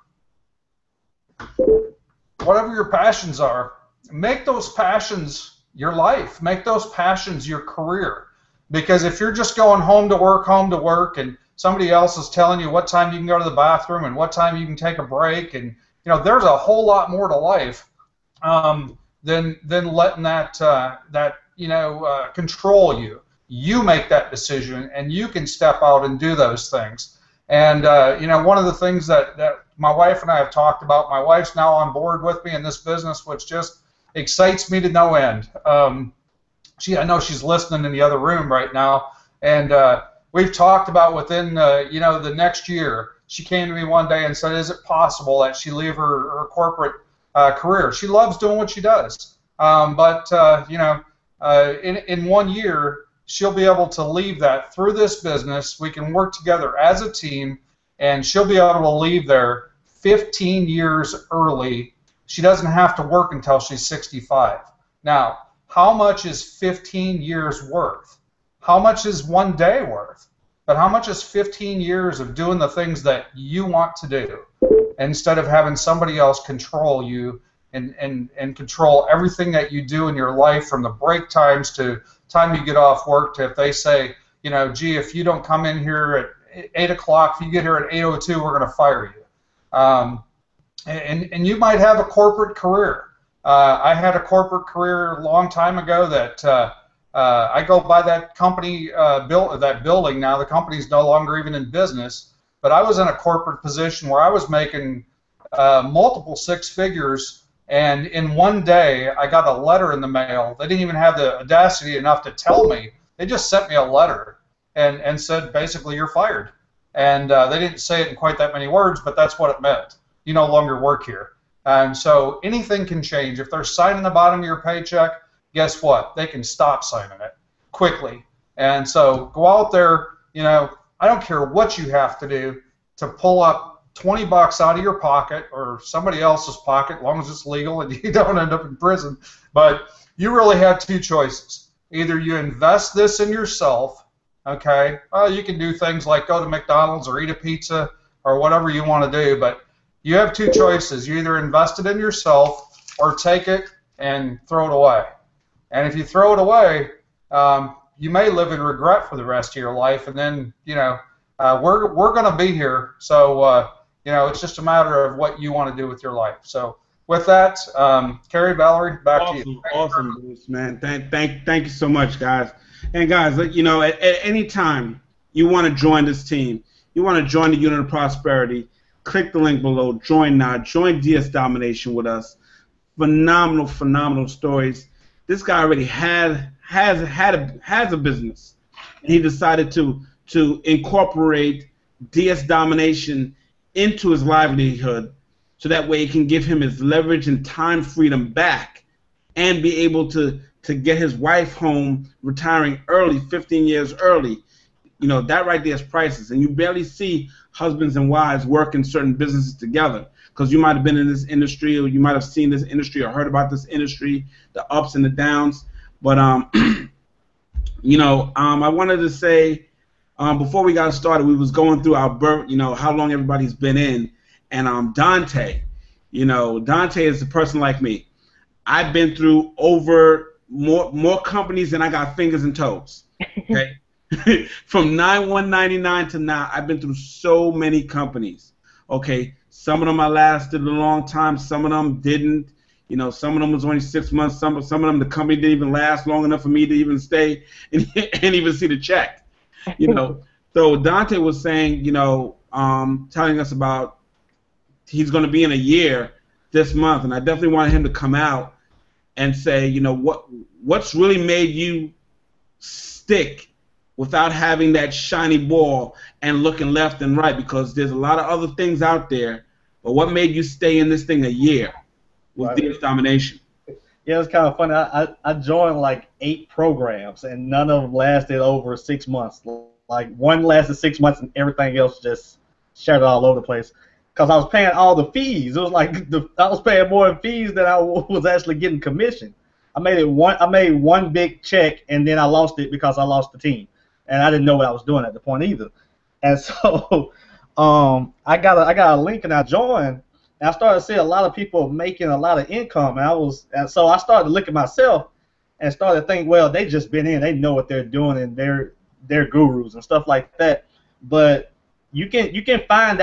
your passions are, make those passions your life, make those passions your career. Because if you're just going home to work, and somebody else is telling you what time you can go to the bathroom and what time you can take a break, and there's a whole lot more to life than letting that control you. You make that decision, and you can step out and do those things. And one of the things that my wife and I have talked about, my wife's now on board with me in this business, which just excites me to no end. I know she's listening in the other room right now, and we've talked about within the next year. She came to me one day and said, "Is it possible that she leave her corporate career? She loves doing what she does, but in 1 year she'll be able to leave that through this business. We can work together as a team, and she'll be able to leave there 15 years early. She doesn't have to work until she's 65. Now, how much is 15 years worth? How much is 1 day worth? But how much is 15 years of doing the things that you want to do instead of having somebody else control you and control everything that you do in your life, from the break times to time you get off work, to if they say, gee, if you don't come in here at 8 o'clock, if you get here at 8:02, we're going to fire you. And you might have a corporate career. I had a corporate career a long time ago that I go by that company, that building now. The company's no longer even in business, but I was in a corporate position where I was making multiple six figures, and in 1 day I got a letter in the mail. They didn't even have the audacity enough to tell me. They just sent me a letter and said, basically, you're fired. And they didn't say it in quite that many words, but that's what it meant. You no longer work here. And so anything can change. If they're signing the bottom of your paycheck, guess what? They can stop signing it quickly. And so go out there, I don't care what you have to do to pull up 20 bucks out of your pocket or somebody else's pocket, as long as it's legal and you don't end up in prison. But you really have two choices. Either you invest this in yourself, okay? You can do things like go to McDonald's or eat a pizza or whatever you want to do, but you have two choices. You either invest it in yourself or take it and throw it away. And if you throw it away, you may live in regret for the rest of your life. And then, we're going to be here. So, it's just a matter of what you want to do with your life. So, with that, Carrie, Valerie, back to you. Awesome, Bruce, man. Thank you so much, guys. And guys, at any time you want to join this team, you want to join the Unit of Prosperity, click the link below. Join now. Join DS Domination with us. Phenomenal stories. This guy already has a business, and he decided to incorporate DS Domination into his livelihood, so that way it can give him his leverage and time freedom back, and be able to get his wife home, retiring early, 15 years early. That right there is priceless, and you barely see husbands and wives work in certain businesses together, because you might have been in this industry, or you might have seen this industry or heard about this industry, the ups and the downs. But I wanted to say, before we got started, we was going through our birth, how long everybody's been in, and Dante, Dante is a person like me. I've been through over more companies than I got fingers and toes. Okay. From 9199 to now, I've been through so many companies. Okay, some of them I lasted a long time, some of them didn't. You know, some of them was only 6 months. Some of them, the company didn't even last long enough for me to even stay and even see the check. You know, so Dante was saying, you know, telling us about he's going to be in a year this month, and I definitely wanted him to come out and say, you know, what's really made you stick without having that shiny ball and looking left and right, because there's a lot of other things out there, but what made you stay in this thing a year with DS Domination? Yeah, it's kind of funny. I joined like 8 programs, and none of them lasted over 6 months. Like one lasted 6 months, and everything else just shattered all over the place. Because I was paying all the fees. It was like I was paying more in fees than I was actually getting commission. I made one big check, and then I lost it because I lost the team, and I didn't know what I was doing at the point either. And so I got a link, and I joined. And I started to see a lot of people making a lot of income, and so I started to look at myself and started to think, well, they just been in, they know what they're doing, and they're gurus and stuff like that. But you can find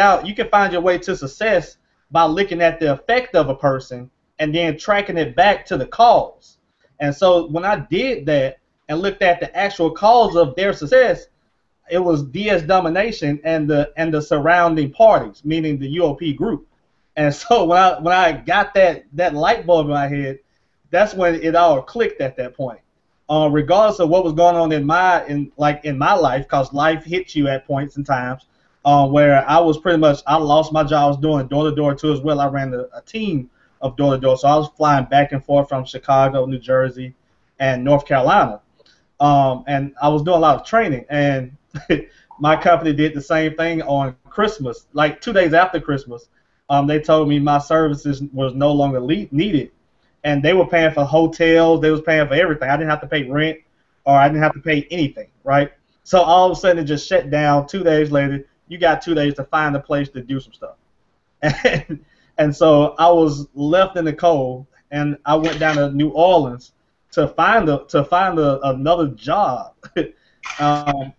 your way to success by looking at the effect of a person and then tracking it back to the cause. And so when I did that and looked at the actual cause of their success, it was DS Domination and the surrounding parties, meaning the UOP group. And so when I got that light bulb in my head, that's when it all clicked at that point. Regardless of what was going on in my life, because life hits you at points and times where I lost my job. I was doing door-to-door too as well. I ran a team of door-to-door, so I was flying back and forth from Chicago, New Jersey, and North Carolina. And I was doing a lot of training, and my company did the same thing on Christmas, like 2 days after Christmas. They told me my services was no longer needed, and they were paying for hotels, they was paying for everything. I didn't have to pay rent, or I didn't have to pay anything, right? So all of a sudden it just shut down. 2 days later, you got 2 days to find a place to do some stuff. And so I was left in the cold, and I went down to New Orleans to find another job. I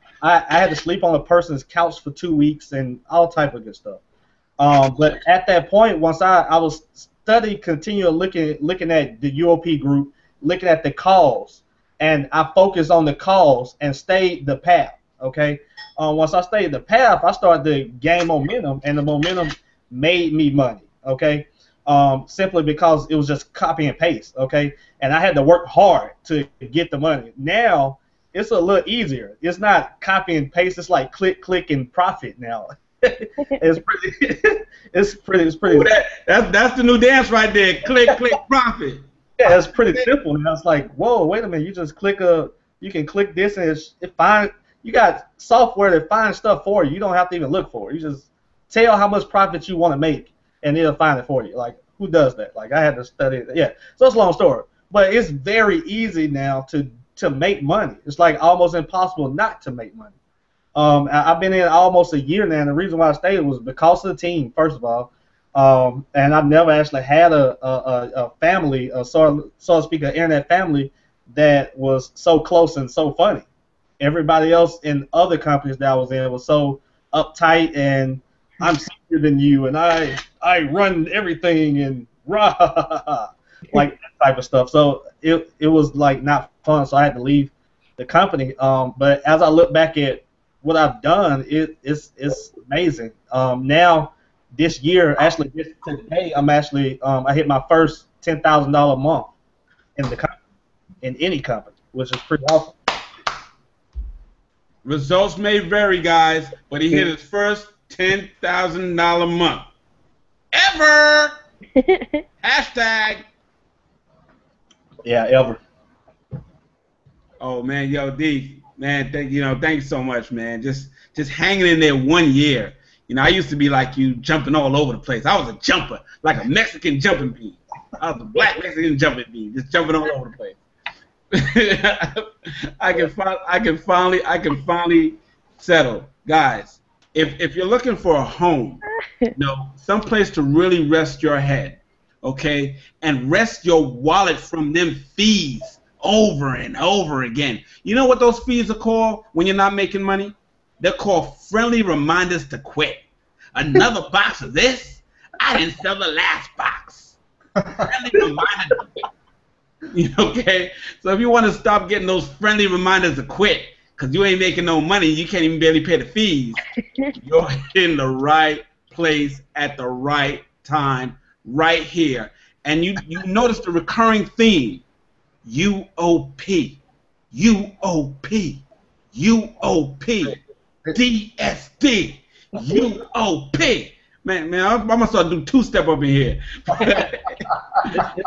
had to sleep on a person's couch for 2 weeks and all type of good stuff. But at that point, once I was continually looking at the UOP group, looking at the cause, and I focused on the cause and stayed the path. Okay. Once I stayed the path, I started to gain momentum, and the momentum made me money. Okay. Simply because it was just copy and paste. Okay. And I had to work hard to get the money. Now it's a little easier. It's not copy and paste. It's like click, and profit now. It's pretty. Ooh, that's the new dance right there. Click, profit. Yeah, it's pretty simple. And I was like, whoa, wait a minute. You just you can click this, and you got software that finds stuff for you. You don't have to even look for it. You just tell how much profit you want to make, and it'll find it for you. Like, who does that? Like, I had to study it. Yeah, so it's a long story. But it's very easy now to make money. It's like almost impossible not to make money. I've been in almost a year now, and the reason why I stayed was because of the team, first of all. And I've never actually had a family, so to speak, an internet family that was so close and so funny. Everybody else in other companies that I was in was so uptight, and I'm senior than you, and I run everything, and rah, like that type of stuff. So it was like not fun, so I had to leave the company. But as I look back at what I've done, it's amazing. Now this year, actually today, I hit my first $10,000 month in the company, in any company, which is pretty awesome. Results may vary, guys, but he hit his first $10,000 month ever. Hashtag. Yeah, ever. Oh man, yo D, man, thanks so much, man. Just hanging in there 1 year. You know, I used to be like you, jumping all over the place. I was a jumper, like a Mexican jumping bean. I was a black Mexican jumping bean, just jumping all over the place. I can finally settle, guys. If you're looking for a home, some place to really rest your head, okay, and rest your wallet from them fees over and over again. You know what those fees are called when you're not making money? They're called friendly reminders to quit. Another box of this? I didn't sell the last box. Friendly friendly reminders. Okay? So if you want to stop getting those friendly reminders to quit, because you ain't making no money, you can't even barely pay the fees, you're in the right place at the right time, right here. And you notice the recurring theme, UOP, UOP, UOP, DSD, UOP. Man, I'm gonna start doing two-step up in here. It's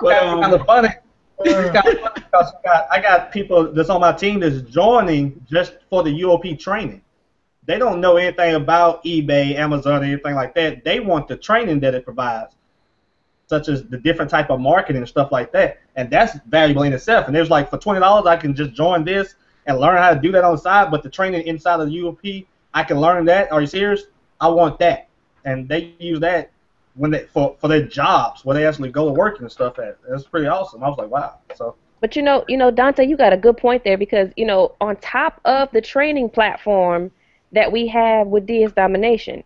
kind of funny. It's kind of funny because I got people that's on my team that's joining just for the UOP training. They don't know anything about eBay, Amazon, or anything like that. They want the training that it provides, such as the different type of marketing and stuff like that. And that's valuable in itself. And there's like, for $20, I can just join this and learn how to do that on the side. But the training inside of the UOP, I can learn that. Are you serious? I want that. And they use that when they for their jobs, where they actually go to work and stuff at. It's pretty awesome. I was like, wow. So. But Dante, you got a good point there because on top of the training platform that we have with DS Domination,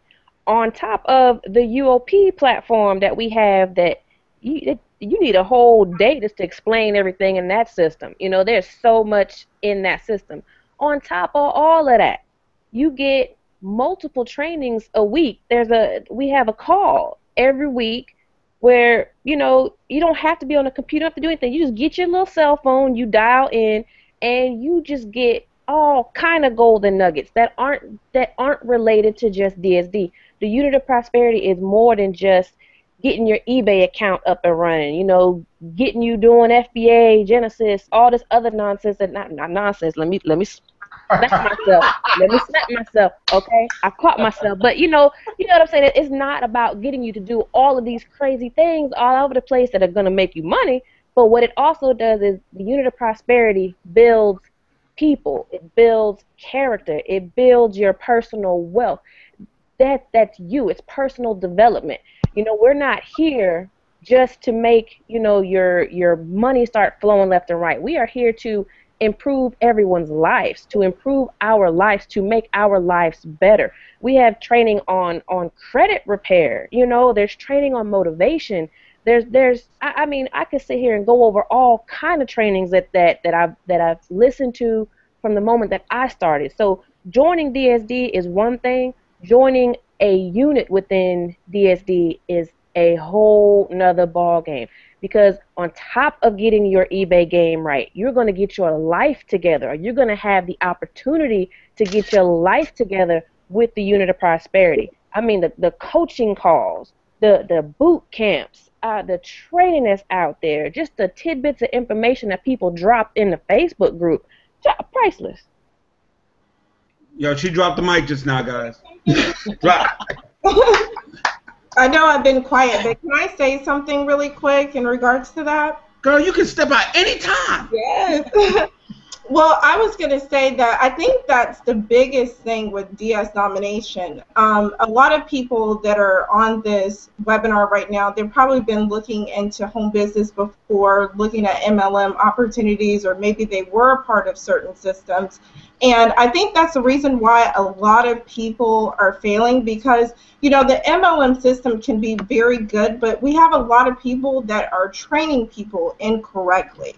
on top of the UOP platform that we have, that you need a whole day just to explain everything in that system. There's so much in that system. On top of all of that, you get multiple trainings a week. We have a call every week where you don't have to be on a computer, you don't have to do anything. You just get your little cell phone, you dial in, and you just get all kind of golden nuggets that aren't related to just DSD. The unit of prosperity is more than just getting your eBay account up and running, getting you doing FBA, Genesis, all this other nonsense. Not nonsense. Let me slap myself. Let me slap myself. Okay, I caught myself. But you know what I'm saying. It's not about getting you to do all of these crazy things all over the place that are going to make you money. But what it also does is the unit of prosperity builds people. It builds character. It builds your personal wealth. That's you. It's personal development. We're not here just to make your money start flowing left and right. We are here to improve everyone's lives, to improve our lives, to make our lives better. We have training on credit repair. There's training on motivation. I could sit here and go over all kind of trainings that I've listened to from the moment that I started. So joining DSD is one thing. Joining a unit within DSD is a whole nother ball game, because on top of getting your eBay game right, you're going to get your life together, or you're going to have the opportunity to get your life together with the unit of prosperity. I mean, the coaching calls, the boot camps, the training that's out there, just the tidbits of information that people drop in the Facebook group, priceless. Yo, she dropped the mic just now, guys. Drop. I know I've been quiet, but can I say something really quick in regards to that? Girl, you can step out anytime. Yes. Well, I was going to say that I think that's the biggest thing with DS Domination. A lot of people that are on this webinar right now, they've probably been looking into home business before, looking at MLM opportunities, or maybe they were a part of certain systems. And I think that's the reason why a lot of people are failing, because, the MLM system can be very good, but we have a lot of people that are training people incorrectly.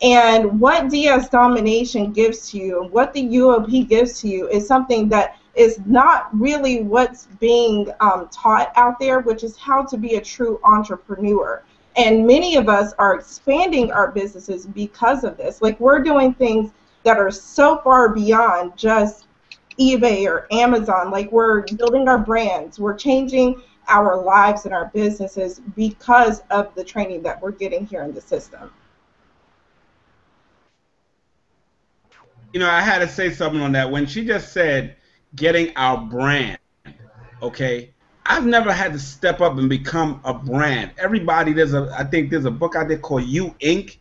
And what DS Domination gives to you, and what the UOP gives to you, is something that is not really what's being taught out there, which is how to be a true entrepreneur. And many of us are expanding our businesses because of this. Like, we're doing things that are so far beyond just eBay or Amazon. Like, we're building our brands. We're changing our lives and our businesses because of the training that we're getting here in the system. I had to say something on that. When she just said getting our brand, okay, I've never had to step up and become a brand. Everybody, I think there's a book out there called You Inc.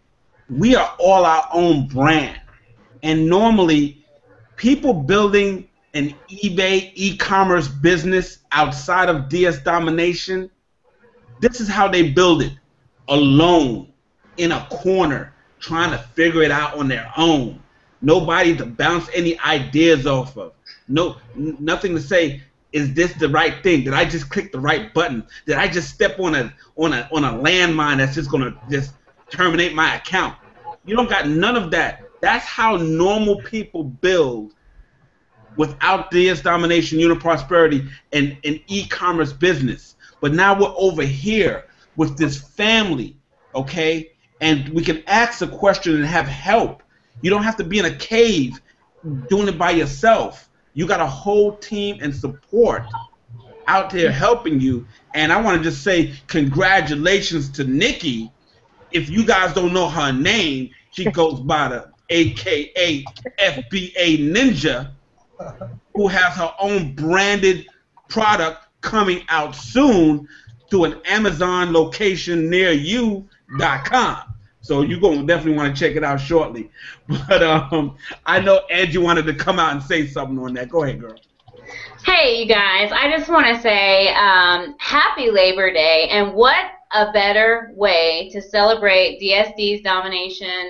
We are all our own brand. And normally, people building an eBay e-commerce business outside of DS Domination, this is how they build it. Alone, in a corner, trying to figure it out on their own. Nobody to bounce any ideas off of. Nothing to say, is this the right thing? Did I just click the right button? Did I just step on a landmine that's just gonna just terminate my account? You don't got none of that. That's how normal people build without DS domination, unit prosperity, and e-commerce business. But now we're over here with this family, okay? And we can ask a question and have help. You don't have to be in a cave doing it by yourself. You got a whole team and support out there helping you. And I want to just say congratulations to Nikki. If you guys don't know her name, she goes by the AKA FBA Ninja, who has her own branded product coming out soon to an Amazon location near you.com. So you're going to definitely want to check it out shortly. But I know Angie wanted to come out and say something on that. Go ahead, girl. Hey, you guys. I just want to say happy Labor Day. And what a better way to celebrate DSD's domination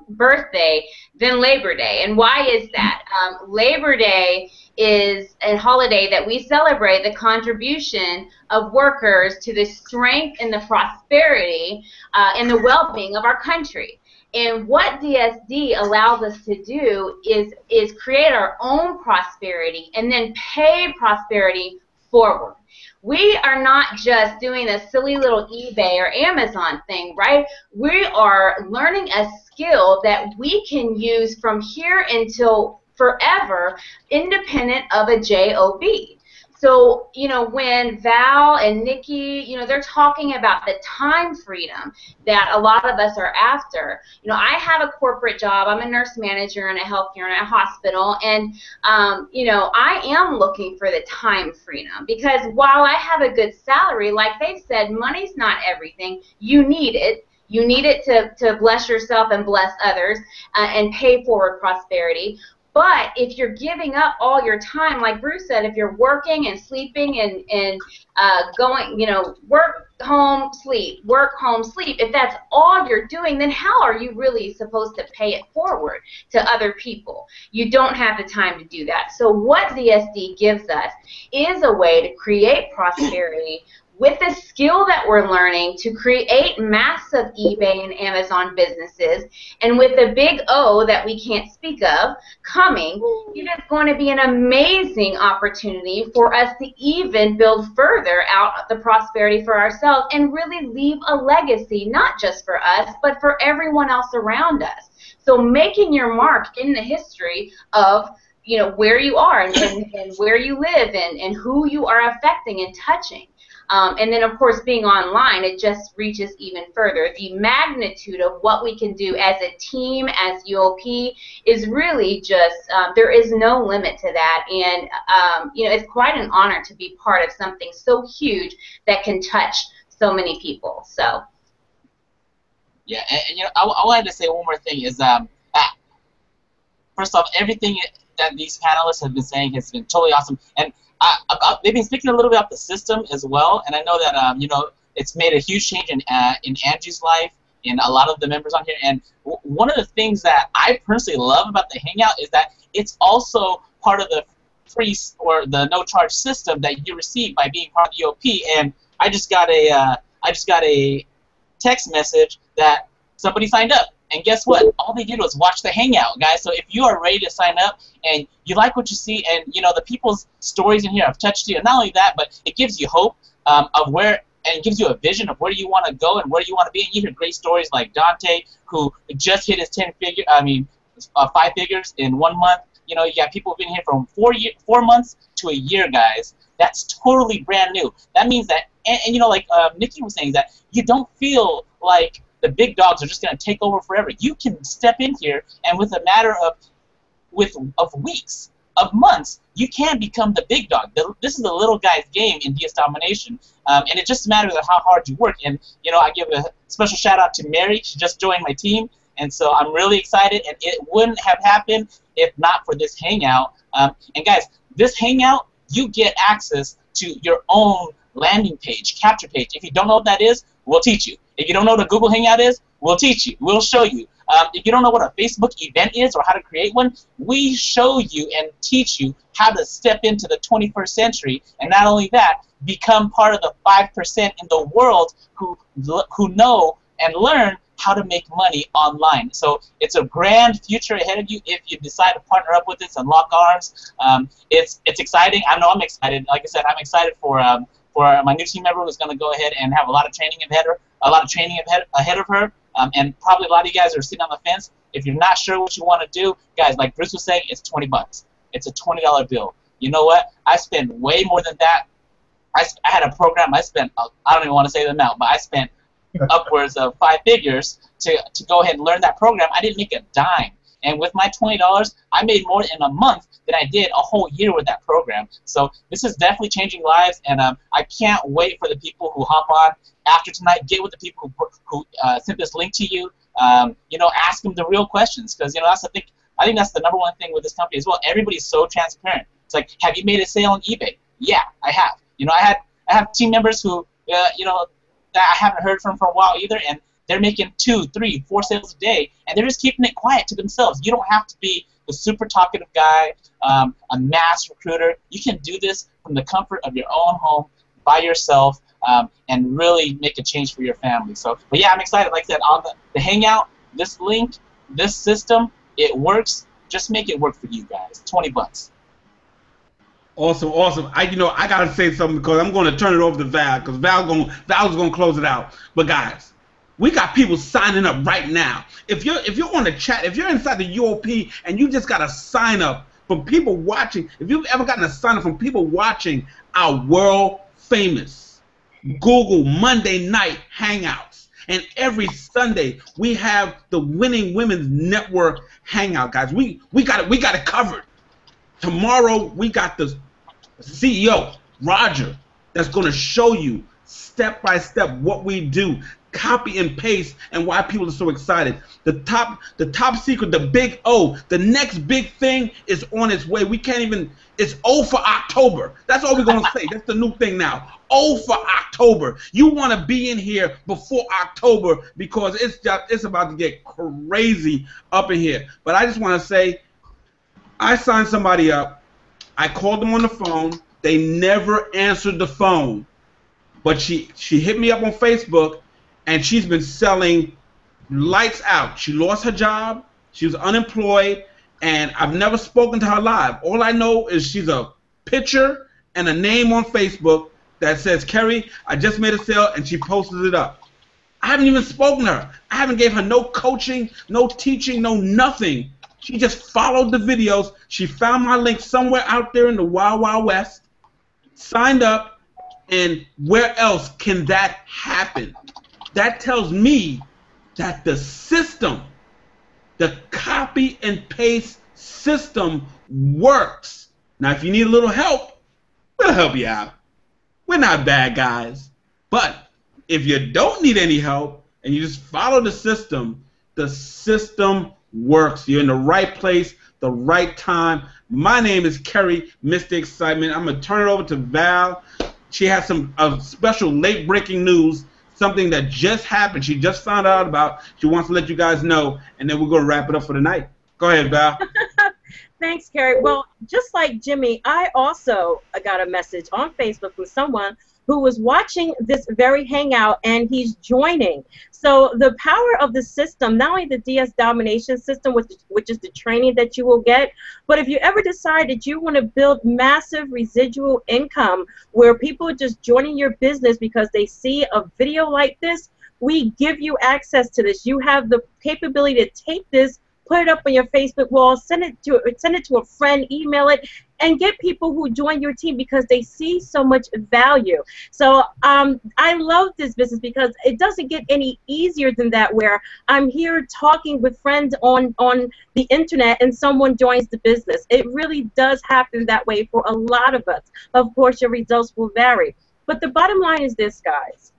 birthday than Labor Day. And why is that? Labor Day is a holiday that we celebrate the contribution of workers to the strength and the prosperity and the well-being of our country. And what DSD allows us to do is create our own prosperity and then pay prosperity forward. We are not just doing a silly little eBay or Amazon thing, right? We are learning a skill that we can use from here until forever, independent of a job. So, you know, when Val and Nikki, you know, they're talking about the time freedom that a lot of us are after. You know, I have a corporate job. I'm a nurse manager in a healthcare and a hospital, and, you know, I am looking for the time freedom because while I have a good salary, like they've said, money's not everything. You need it. You need it to bless yourself and bless others and pay forward prosperity. But if you're giving up all your time, like Bruce said, if you're working and sleeping and going, you know, work, home, sleep, work, home, sleep, if that's all you're doing, then how are you really supposed to pay it forward to other people? You don't have the time to do that. So what DSD gives us is a way to create prosperity with the skill that we're learning to create massive eBay and Amazon businesses, and with the big O that we can't speak of coming, it is going to be an amazing opportunity for us to even build further out the prosperity for ourselves and really leave a legacy, not just for us, but for everyone else around us. So making your mark in the history of, you know, where you are and where you live and who you are affecting and touching. And then, of course, being online, it just reaches even further. The magnitude of what we can do as a team, as UOP, is really just, there is no limit to that. And, you know, it's quite an honor to be part of something so huge that can touch so many people. So. Yeah, and you know, I wanted to say one more thing is, first off, everything that these panelists have been saying has been totally awesome. And they've been speaking a little bit about the system as well, and I know that you know, it's made a huge change in Angie's life, in a lot of the members on here. And one of the things that I personally love about the Hangout is that it's also part of the free or the no-charge system that you receive by being part of the UOP. And I just got a text message that somebody signed up. And guess what? All they did was watch the Hangout, guys. So if you are ready to sign up and you like what you see, and you know the people's stories in here have touched you, and not only that, but it gives you hope of where, and it gives you a vision of where you want to go and where you want to be. And you hear great stories like Dante, who just hit his 5 figures in 1 month. You know, you got people who've been here from 4 months to a year, guys. That's totally brand new. That means that, and you know, like Nikki was saying, that you don't feel like the big dogs are just going to take over forever. You can step in here, and with a matter of weeks, of months, you can become the big dog. This is the little guy's game in DS Domination, and it just matters of how hard you work. And you know, I give a special shout out to Mary. She just joined my team, and so I'm really excited. And it wouldn't have happened if not for this Hangout. And guys, this Hangout, you get access to your own landing page, capture page. If you don't know what that is, we'll teach you. If you don't know what a Google Hangout is, we'll teach you. We'll show you. If you don't know what a Facebook event is or how to create one, we show you and teach you how to step into the 21st century, and not only that, become part of the 5% in the world who know and learn how to make money online. So it's a grand future ahead of you if you decide to partner up with us and lock arms. It's exciting. I know I'm excited. Like I said, I'm excited for my new team member who's going to go ahead and have a lot of training ahead of her. And probably a lot of you guys are sitting on the fence. If you're not sure what you want to do, guys, like Bruce was saying, it's $20. It's a $20 bill. You know what? I spend way more than that. I had a program. I spent, I don't even want to say the amount, but I spent upwards of 5 figures to go ahead and learn that program. I didn't make a dime. And with my $20, I made more in a month than I did a whole year with that program. So this is definitely changing lives, and I can't wait for the people who hop on after tonight. Get with the people who sent this link to you. Ask them the real questions, because that's the thing. I think that's the number one thing with this company as well. Everybody's so transparent. It's like, have you made a sale on eBay? Yeah, I have. I have team members who that I haven't heard from for a while either, and they're making 2, 3, 4 sales a day, and they're just keeping it quiet to themselves. You don't have to be the super talkative guy, a mass recruiter. You can do this from the comfort of your own home by yourself, and really make a change for your family. So, but yeah, I'm excited. Like I said, on the Hangout, this link, this system, it works. Just make it work for you guys. $20. Awesome. I gotta say something, because I'm gonna turn it over to Val, because Val's gonna close it out. But guys, we got people signing up right now. If you're on the chat, if you're inside the UOP and you just got a sign up from people watching, if you've ever gotten a sign up from people watching our world famous Google Monday night Hangouts, and every Sunday we have the Winning Women's Network Hangout, guys. We got it covered. Tomorrow we got the CEO, Roger, that's going to show you step by step what we do, copy and paste, and why people are so excited. The top secret, the big O, the next big thing is on its way. It's O for October. That's all we're going to say. That's the new thing now. O for October. You want to be in here before October, because it's about to get crazy up in here. But I just want to say, I signed somebody up. I called them on the phone. They never answered the phone. But she hit me up on Facebook, and she's been selling lights out. She lost her job. She was unemployed, and I've never spoken to her live. All I know is she's a picture and a name on Facebook that says, Kerry, I just made a sale, and she posted it up. I haven't even spoken to her. I haven't gave her no coaching, no teaching, no nothing. She just followed the videos. She found my link somewhere out there in the Wild Wild West, signed up, and where else can that happen? That tells me that the system, the copy and paste system, works. Now, if you need a little help, we'll help you out. We're not bad guys. But if you don't need any help and you just follow the system works. You're in the right place, the right time. My name is Kerry, Mr. Excitement. I'm going to turn it over to Val. She has some special late-breaking news, something that just happened. She just found out about. She wants to let you guys know, and then we're going to wrap it up for the night. Go ahead, Val. Thanks, Kerry. Well, just like Jimmy, I also got a message on Facebook from someone who was watching this very Hangout, and he's joining. So the power of the system, not only the DS domination system, which is the training that you will get, but if you ever decide that you want to build massive residual income where people are just joining your business because they see a video like this, we give you access to this. You have the capability to take this, put it up on your Facebook wall, send it to a friend, email it, and get people who join your team because they see so much value. So I love this business because it doesn't get any easier than that, where I'm here talking with friends on the internet and someone joins the business. It really does happen that way for a lot of us. Of course, your results will vary. But the bottom line is this, guys.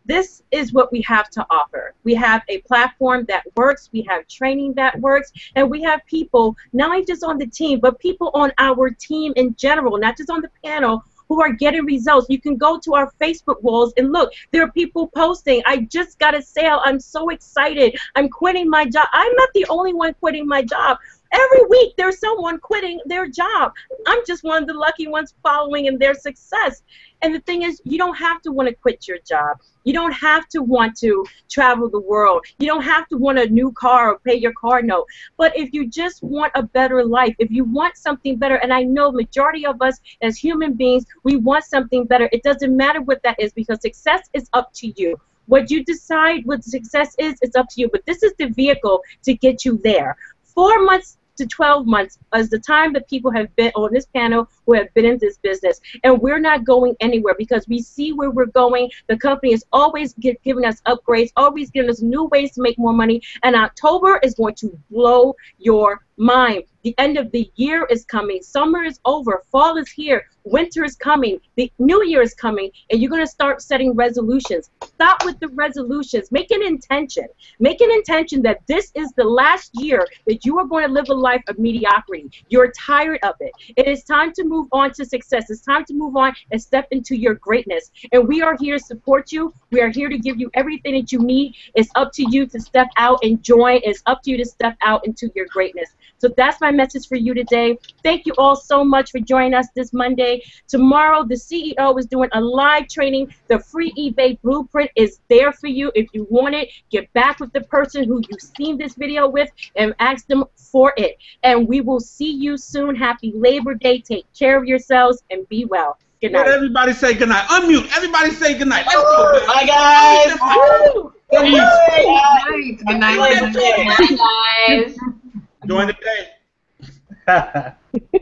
This is what we have to offer. We have a platform that works, we have training that works, and we have people, not only just on the team, but people on our team in general, not just on the panel, who are getting results. You can go to our Facebook walls and look. There are people posting, I just got a sale. I'm so excited. I'm quitting my job. I'm not the only one quitting my job. Every week there's someone quitting their job. I'm just one of the lucky ones following in their success. And the thing is, you don't have to want to quit your job. You don't have to want to travel the world. You don't have to want a new car or pay your car note. But if you just want a better life, if you want something better, and I know majority of us as human beings, we want something better. It doesn't matter what that is, because success is up to you. What you decide what success is, it's up to you. But this is the vehicle to get you there. 4 months to 12 months is the time that people have been on this panel who have been in this business. And we're not going anywhere because we see where we're going. The company is always giving us upgrades, always giving us new ways to make more money. And October is going to blow your mind. The end of the year is coming. Summer is over. Fall is here. Winter is coming. The new year is coming. And you're going to start setting resolutions. Stop with the resolutions. Make an intention. Make an intention that this is the last year that you are going to live a life of mediocrity. You're tired of it. It is time to move on to success. It's time to move on and step into your greatness. And we are here to support you. We are here to give you everything that you need. It's up to you to step out and join. It's up to you to step out into your greatness. So that's my message for you today. Thank you all so much for joining us this Monday. Tomorrow, the CEO is doing a live training. The free eBay blueprint is there for you. If you want it, get back with the person who you've seen this video with and ask them for it. And we will see you soon. Happy Labor Day. Take care of yourselves and be well. Good night. Let everybody say good night. Unmute. Everybody say good night. Let's go. Bye, guys. Good night. Good night. Good night, guys. Join the day.